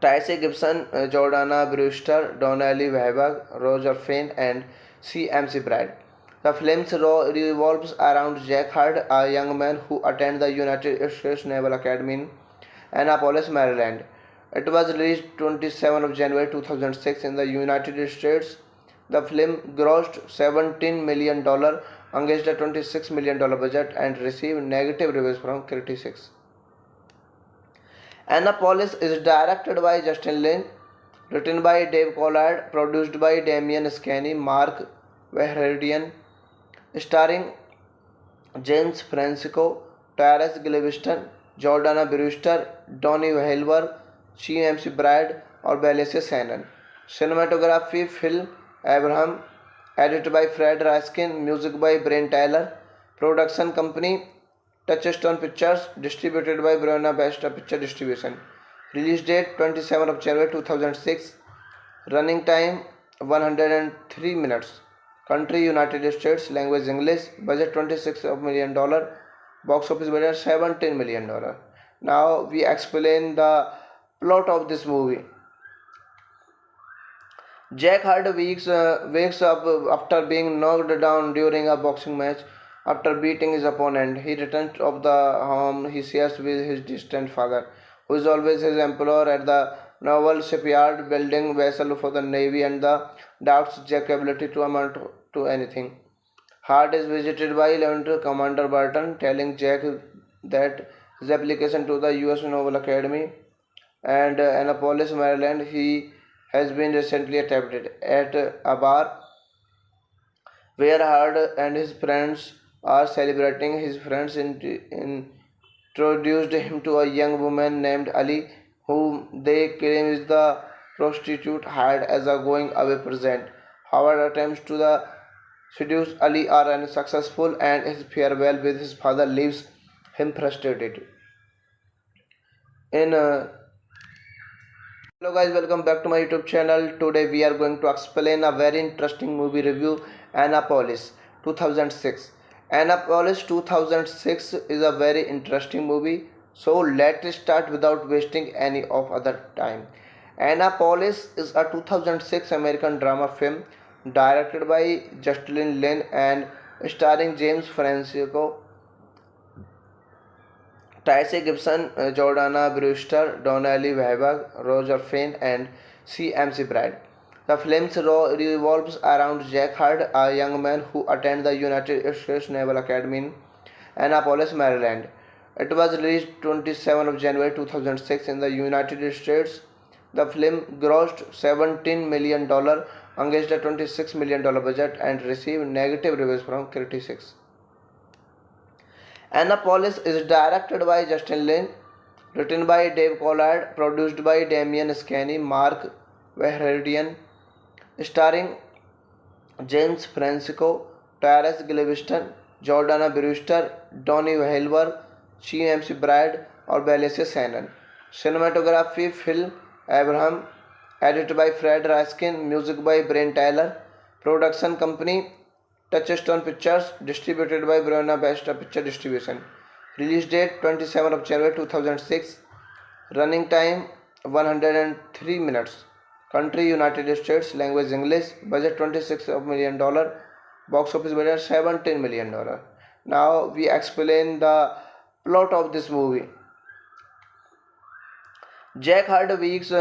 Tracy Gibson, Jordana Brewster, Donnelly Webber, Roger Fane, and C.M.C. Brad. The film revolves around Jack Hurd, a young man who attends the United States Naval Academy in Annapolis, Maryland. It was released 27 of January 2006 in the United States. The film grossed $17 million against a $26 million budget and received negative reviews from critics. Annapolis is directed by Justin Lin, written by Dave Collard, produced by Damian Scanny, Mark Vahradian, starring James Francisco, Tyrese Gilliviston, Jordana Brewster, Donnie Wahlberg, C.M.C. Brad और बेलेसे Sanon. Cinematography Phil Abraham, edited by Fred Raskin, music by Brian Tyler, production company Touchstone Pictures, distributed by Buena Vista Picture Distribution. Release date 27 of January 2006. Running time 103 minutes. Country United States. Language English. Budget $26 million. Box office budget $17 million. Now we explain the plot of this movie. Jack Hurd wakes up after being knocked down during a boxing match. After beating his opponent, he returns to the home he shares with his distant father, who is always his employer at the naval shipyard, building vessels for the navy, and doubts Jack's ability to amount to anything. Hurd is visited by Lieutenant Commander Burton, telling Jack that his application to the U.S. Naval Academy and Annapolis, Maryland, he has been recently accepted. At a bar where Hurd and his friends are celebrating, his friends introduced him to a young woman named Ali, whom they claim is the prostitute Hurd as a going away present. Howard attempts to seduce Ali are unsuccessful, and his farewell with his father leaves him frustrated. In Hello guys, welcome back to my YouTube channel. Today we are going to explain a very interesting movie review, Annapolis 2006. Annapolis 2006 is a very interesting movie. So let's start without wasting any of other time. Annapolis is a 2006 American drama film directed by Justin Lin and starring James Francisco, Tracy Gibson, Jordana Brewster, Donnelly Webber, Roger Fane, and C.M.C. Brad. The film revolves around Jack Hurd, a young man who attends the United States Naval Academy in Annapolis, Maryland. It was released 27 of January 2006 in the United States. The film grossed $17 million against a $26 million budget and received negative reviews from critics. Annapolis is directed by Justin Lin, written by Dave Collard, produced by Damian Scanny, Mark Vahradian, starring James Francisco, Tyrese Gilliviston, Jordana Brewster, Donnie Wahlberg, C.M.C. Brad और बेलेसे Sanon. Cinematography Phil Abraham, edited by Fred Raskin, music by Brian Tyler, production company Touchstone Pictures, distributed by Buena Vista Picture Distribution. Release date 27 of January 2006. Running time 103 minutes. Country United States. Language English. Budget $26 million. Box office budget $17 million. Now we explain the plot of this movie. Jack Hurd wakes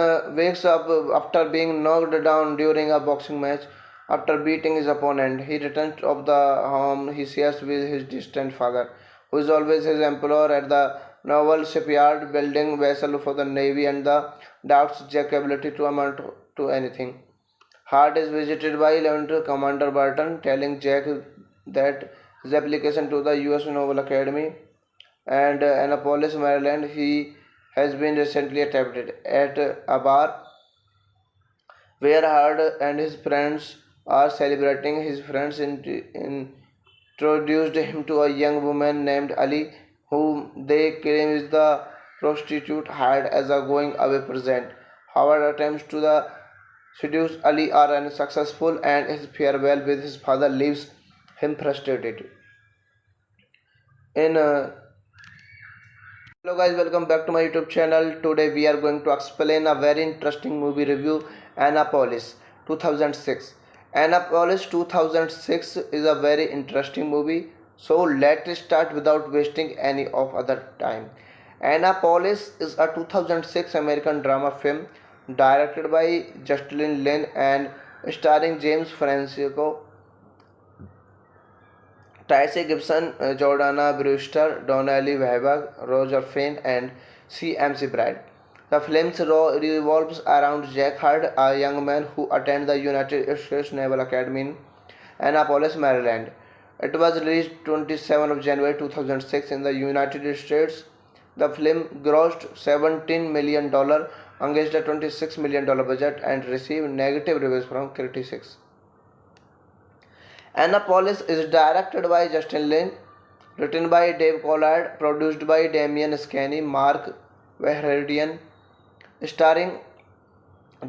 up after being knocked down during a boxing match. After beating his opponent, he returns to the home he shares with his distant father, who is always his employer at the naval shipyard, building vessels for the navy, and doubts Jack's ability to amount to anything. Hurd is visited by Lieutenant Commander Burton, telling Jack that his application to the U.S. Naval Academy and Annapolis, Maryland, he has been recently accepted. At a bar where Hurd and his friends are celebrating, his friends introduced him to a young woman named Ali, whom they claim is the prostitute hired as a going away present. Howard attempts to seduce Ali are unsuccessful and his farewell with his father leaves him frustrated. In Hello guys, welcome back to my YouTube channel. Today we are going to explain a very interesting movie review, Annapolis 2006. Annapolis 2006 is a very interesting movie. So let's start without wasting any of other time. Annapolis is a 2006 American drama film directed by Justin Lin and starring James Francisco, Tracy Gibson, Jordana Brewster, Donnelly Webber, Roger Finn, and C.M.C. Bride. The film revolves around Jack Hurd, a young man who attends the United States Naval Academy in Annapolis, Maryland. It was released 27 of January 2006 in the United States. The film grossed $17 million against a $26 million budget and received negative reviews from critics. Annapolis is directed by Justin Lin, written by Dave Collard, produced by Damian Scanny, Mark Vahradian, starring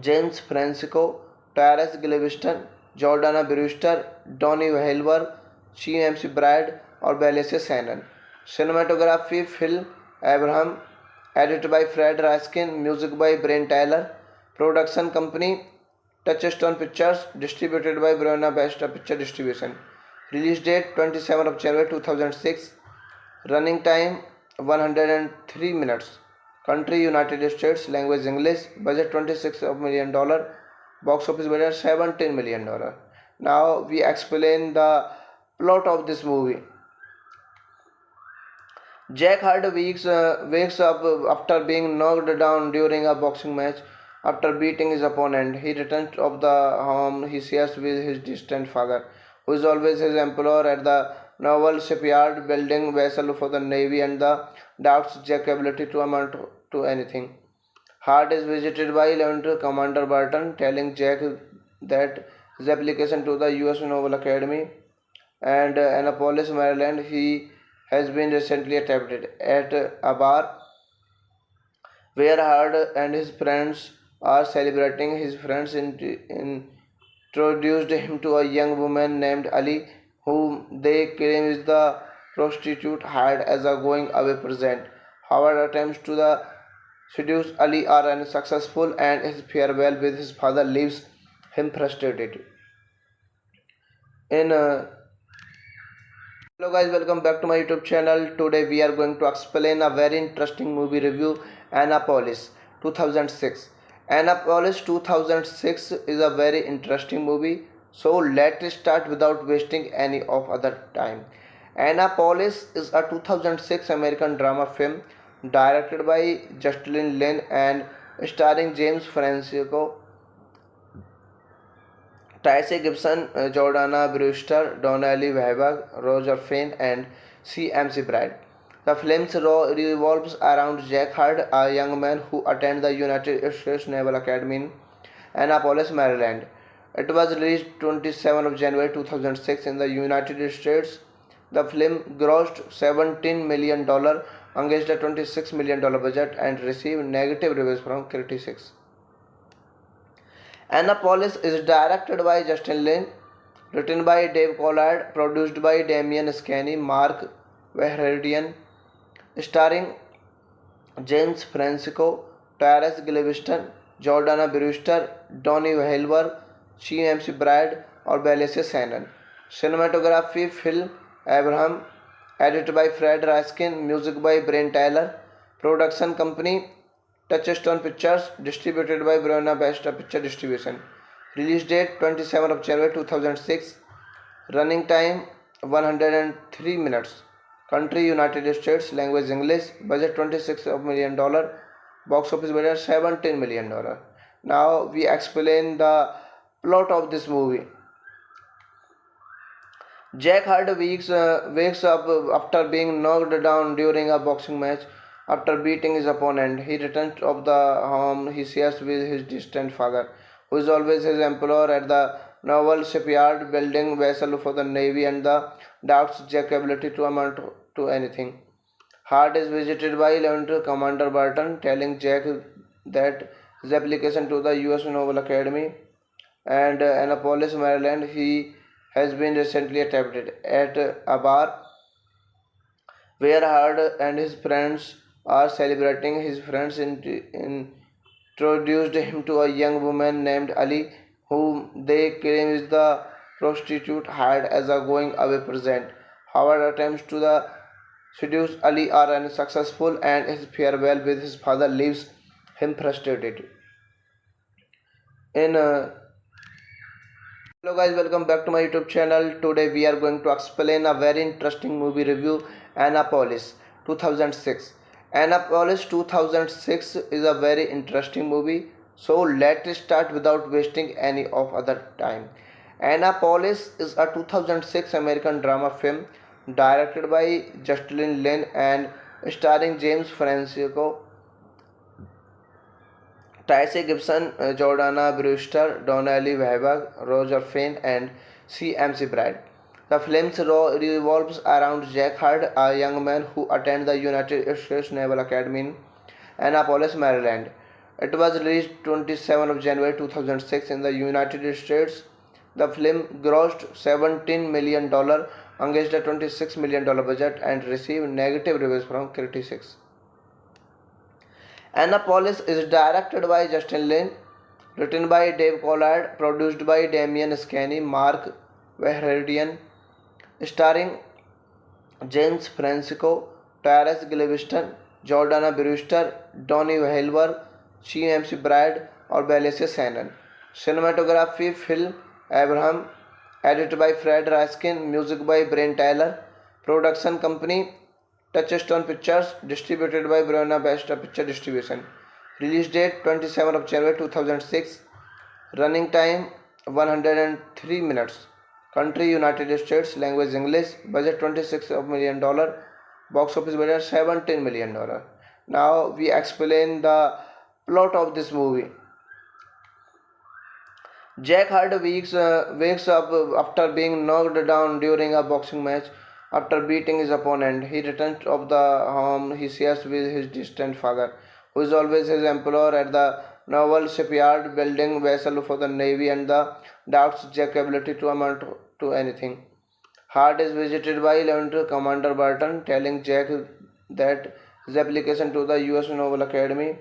James Francisco, Tyrese Gilliviston, Jordana Brewster, Donnie Wahlberg, C.M.C. Bride और बेलेसे Sanon. Cinematography Phil Abraham, edited by Fred Raskin, music by Brian Tyler, production company Touchstone Pictures, distributed by Buena Vista Picture Distribution. Release date 27 of January 2006. Running time 103 minutes. Country United States. Language English. Budget $26 million. Box office budget $17 million. Now we explain the plot of this movie. Jack Hurd wakes up after being knocked down during a boxing match. After beating his opponent, he returns to the home he shares with his distant father, who is always his employer at the naval shipyard, building vessels for the navy, and doubts Jack's ability to amount to anything. Hurd is visited by Lieutenant Commander Burton, telling Jack that his application to the U.S. Naval Academy and Annapolis, Maryland, he has been recently attempted at a bar where Hurd and his friends are celebrating. His friends introduced him to a young woman named Ali, whom they claim is the prostitute hired as a going away present. Howard attempts to seduce Ali are unsuccessful and his farewell with his father leaves him frustrated. In Hello guys, welcome back to my YouTube channel. Today we are going to explain a very interesting movie review, Annapolis 2006. Annapolis 2006 is a very interesting movie. So let's start without wasting any of other time. Annapolis is a 2006 American drama film directed by Justin Lin and starring James Francisco, Tracy Gibson, Jordana Brewster, Donnelly Webber, Roger Finn, and C.M.C. Bride. The film revolves around Jack Hurd, a young man who attends the United States Naval Academy in Annapolis, Maryland. It was released 27 of January 2006 in the United States. The film grossed $17 million against a $26 million budget and received negative reviews from critics. Annapolis is directed by Justin Lin, written by Dave Collard, produced by Damian Scanny, Mark Vahradian, starring James Francisco, Tyrese Gilliviston, Jordana Brewster, Donnie Wahlberg, C.M.C. Bride और बेलेसे Sanon. Cinematography Phil Abraham, edited by Fred Raskin, music by Brian Tyler, production company Touchstone Pictures, distributed by Buena Vista Picture Distribution. Release date 27 of January 2006. Running time 103 minutes. Country United States. Language English. Budget $26 million. Box office budget $17 million. Now we explain the plot of this movie. Jack Hurd wakes up after being knocked down during a boxing match. After beating his opponent, he returns to the home he shares with his distant father, who is always his employer at the naval shipyard, building vessels for the navy, and doubts Jack's ability to amount to anything. Hart is visited by Lieutenant Commander Barton, telling Jack that his application to the U.S. Naval Academy and Annapolis, Maryland, he has been recently attempted at a bar where Hart and his friends are celebrating. His friends introduced him to a young woman named Ali, whom they claim is the prostitute hired as a going away present. Howard attempts to seduce Ali are unsuccessful, and his farewell with his father leaves him frustrated. In Hello guys, welcome back to my YouTube channel. Today we are going to explain a very interesting movie review, Annapolis 2006. Annapolis 2006 is a very interesting movie. So let's start without wasting any of other time. Annapolis is a 2006 American drama film directed by Justin Lin and starring James Francisco, Tracy Gibson, Jordana Brewster, Donnelly Webber, Roger Fane, and C.M.C. Bride. The film revolves around Jack Hart, a young man who attends the United States Naval Academy in Annapolis, Maryland. It was released 27 of January 2006 in the United States. The film grossed $17 million against a $26 million budget and received negative reviews from critics. Annapolis is directed by Justin Lin, written by Dave Collard, produced by Damian Scanny, Mark Verheridian, starring James Francisco, Tyrese Gilliviston, Jordana Brewster, Donnie Wahlberg, C.M.C. Bride और बेलेसे Sanon. Cinematography Phil Abraham, edited by Fred Raskin, music by Brian Tyler, production company Touchstone Pictures, distributed by Buena Vista Picture Distribution. Release date 27 of January 2006. Running time 103 minutes. Country United States. Language English. Budget $26 million. Box office budget $17 million. Now we explain the plot of this movie. Jack Hart wakes up after being knocked down during a boxing match. After beating his opponent, he returns to the home he shares with his distant father, who is always his employer at the naval shipyard, building vessels for the Navy, and doubts Jack's ability to amount to anything. Hart is visited by Lieutenant Commander Barton, telling Jack that his application to the U.S. Naval Academy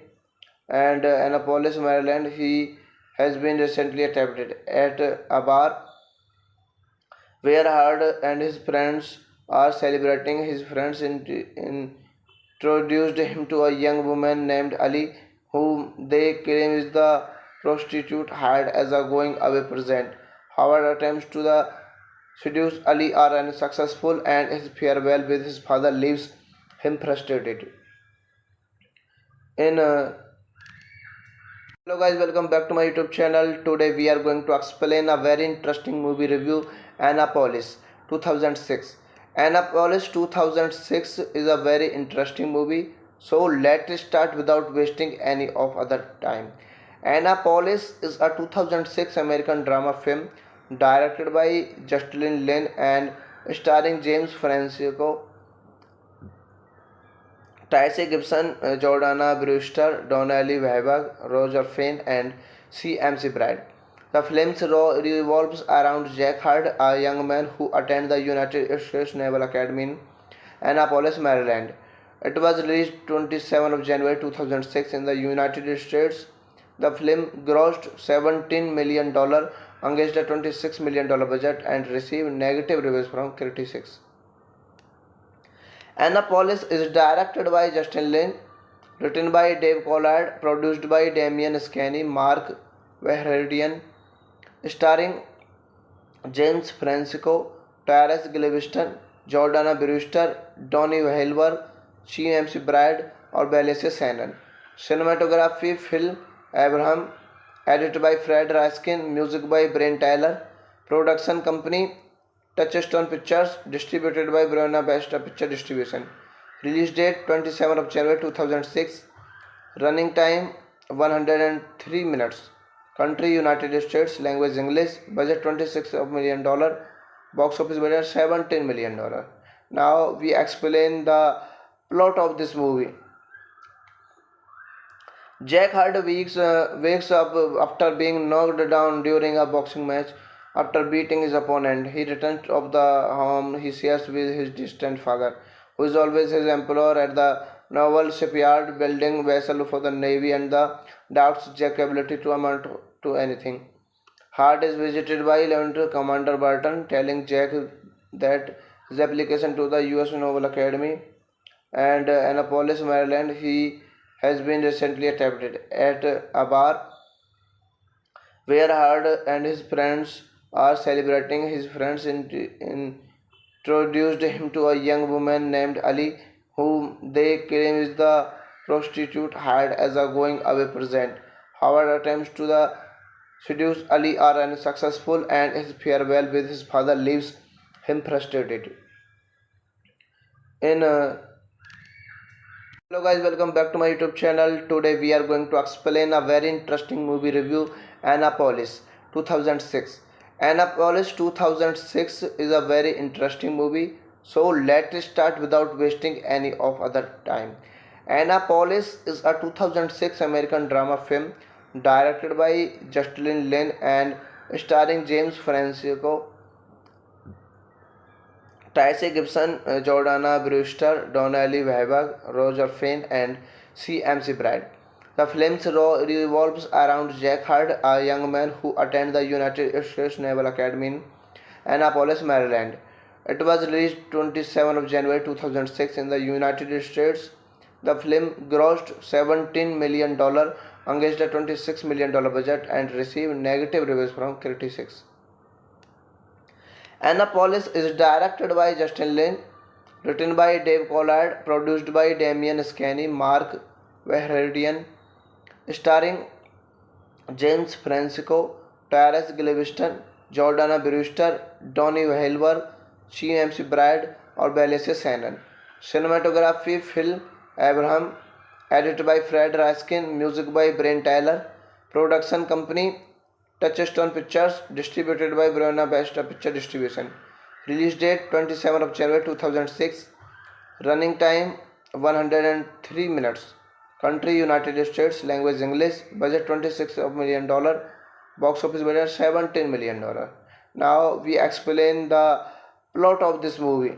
and Annapolis, Maryland, he has been recently attempted at a bar where Hart and his friends are celebrating. His friends introduced him to a young woman named Ali, whom they claim is the prostitute hired as a going away present. Howard attempts to seduce Ali are unsuccessful, and his farewell with his father leaves him frustrated. In Hello guys, welcome back to my YouTube channel. Today we are going to explain a very interesting movie review, Annapolis 2006. Annapolis 2006 is a very interesting movie. So let's start without wasting any of other time. Annapolis is a 2006 American drama film directed by Justin Lin and starring James Francisco, Tracy Gibson, Jordana Brewster, Donnelly Webber, Roger Fane, and C.M.C. Bride. The film revolves around Jack Hart, a young man who attends the United States Naval Academy in Annapolis, Maryland. It was released 27 of January 2006 in the United States. The film grossed $17 million against a $26 million budget and received negative reviews from critics. Annapolis is directed by Justin Lin, written by Dave Collard, produced by Damian Scanny, Mark Verheridian, starring James Francisco, Tyrese Gilliviston, Jordana Brewster, Donnie Wahlberg, C.M.C. Bride और बेलेसे Sanon. Cinematography Phil Abraham, edited by Fred Raskin, music by Brian Tyler, production company Touchstone Pictures, distributed by Buena Vista Picture Distribution. Release date 27 of January 2006. Running time 103 minutes. Country United States. Language English. Budget $26 million. Box office budget $17 million. Now we explain the Plot of this movie: Jack Hart wakes up after being knocked down during a boxing match. After beating his opponent, he returns to the home he shares with his distant father, who is always his employer at the naval shipyard, building vessels for the navy, and the doubts Jack's ability to amount to anything. Hart is visited by Lieutenant Commander Burton, telling Jack that his application to the U.S. Naval Academy and Annapolis, Maryland, he has been recently attempted at a bar where Hard and his friends are celebrating. His friends introduced him to a young woman named Ali, whom they claim is the prostitute hired as a going away present. Howard attempts to seduce Ali are unsuccessful, and his farewell with his father leaves him frustrated. In Hello guys, welcome back to my YouTube channel. Today we are going to explain a very interesting movie review, Annapolis 2006. Annapolis 2006 is a very interesting movie. So let's start without wasting any of other time. Annapolis is a 2006 American drama film directed by Justin Lin and starring James Francisco, Tracy Gibson, Jordana Brewster, Donnelly Webber, Roger Fane, and C.M.C. Bride. The film revolves around Jack Hart, a young man who attended the United States Naval Academy in Annapolis, Maryland. It was released 27 of January 2006 in the United States. The film grossed $17 million against a $26 million budget and received negative reviews from critics. Annapolis is directed by Justin Lin, written by Dave Collard, produced by Damian Scanny, Mark Verheridian, starring James Francisco, Tyrese Gilliviston, Jordana Brewster, Donnie Wahlberg, C.M.C. Bride और बेलेसे Sanon. Cinematography Phil Abraham, edited by Fred Raskin, music by Brian Tyler, production company Touchstone Pictures, distributed by Buena Vista Picture Distribution. Release date 27 of January 2006. Running time 103 minutes. Country United States. Language English. Budget $26 million. Box office budget $17 million. Now we explain the plot of this movie.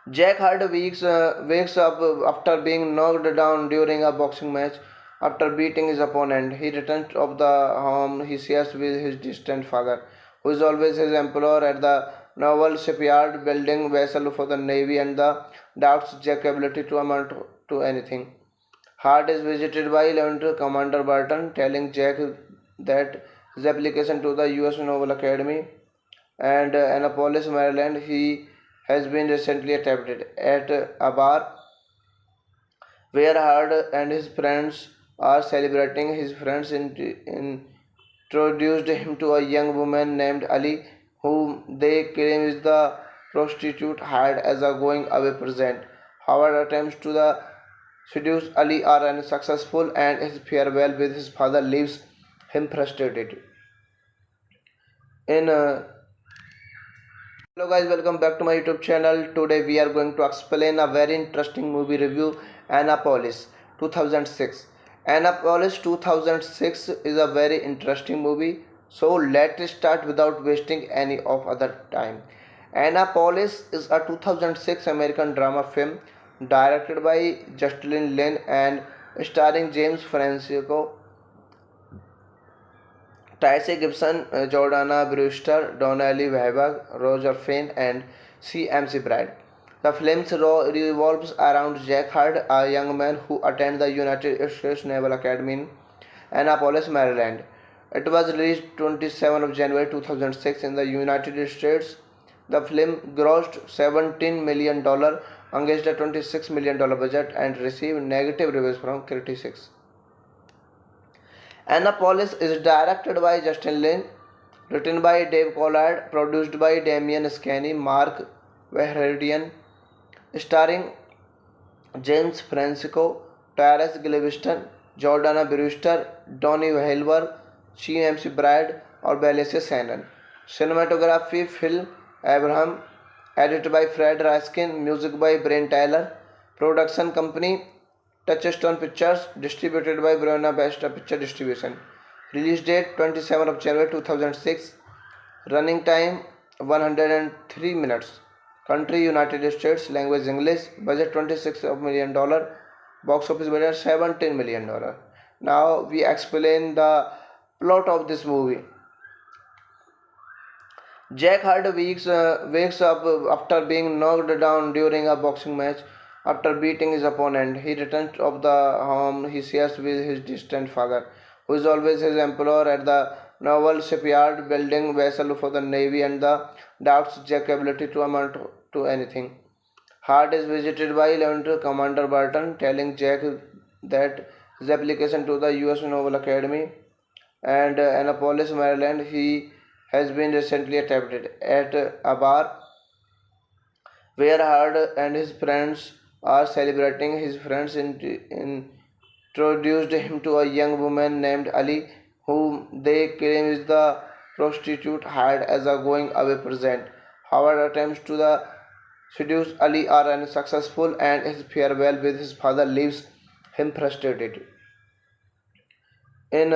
Jack Hart wakes up after being knocked down during a boxing match. After beating his opponent, he returns to the home he shares with his distant father, who is always his employer at the naval shipyard, building vessels for the navy, and the doubts Jack's ability to amount to anything. Hart is visited by Lieutenant Commander Burton, telling Jack that his application to the U.S. Naval Academy and Annapolis, Maryland, he has been recently attempted at a bar where Hart and his friends are celebrating. His friends introduced him to a young woman named Ali, whom they claim is the prostitute hired as a going away present. Howard attempts to seduce Ali are unsuccessful, and his farewell with his father leaves him frustrated. In Hello guys, welcome back to my YouTube channel. Today we are going to explain a very interesting movie review, Annapolis 2006. Annapolis 2006 is a very interesting movie. So let's start without wasting any of other time. Annapolis is a 2006 American drama film directed by Justin Lin and starring James Francisco, Tracy Gibson, Jordana Brewster, Donnelly Webber, Roger Fane, and C.M.C. Bride. The film revolves around Jack Hart, a young man who attended the United States Naval Academy in Annapolis, Maryland. It was released 27 of January 2006 in the United States. The film grossed $17 million against a $26 million budget and received negative reviews from critics. Annapolis is directed by Justin Lin, written by Dave Collard, produced by Damian Scanny, Mark Verheridian, starring James Francisco, Tyrese Gilliviston, Jordana Brewster, Donnie Wahlberg, C.M.C. Bride और बेलेसे Sanon. Cinematography Phil Abraham, Edited by Fred Raskin, music by Brian Tyler. Production company Touchstone Pictures, distributed by Buena Vista Picture Distribution. Release date 27 of January 2006. Running time 103 minutes. Country United States. Language English. Budget $26 million. Box office budget $17 million. Now we explain the plot of this movie. Jack Hart wakes up after being knocked down during a boxing match. After beating his opponent, he returns to the home he shares with his distant father, who is always his employer at the naval shipyard, building vessels for the navy, and the doubts Jack's ability to amount to anything. Hart is visited by Lieutenant Commander Burton, telling Jack that his application to the U.S. Naval Academy and Annapolis, Maryland, he has been recently attempted at a bar where Hard and his friends are celebrating. His friends introduced him to a young woman named Ali, whom they claim is the prostitute hired as a going away present. Howard attempts to seduce Ali are unsuccessful, and his farewell with his father leaves him frustrated. In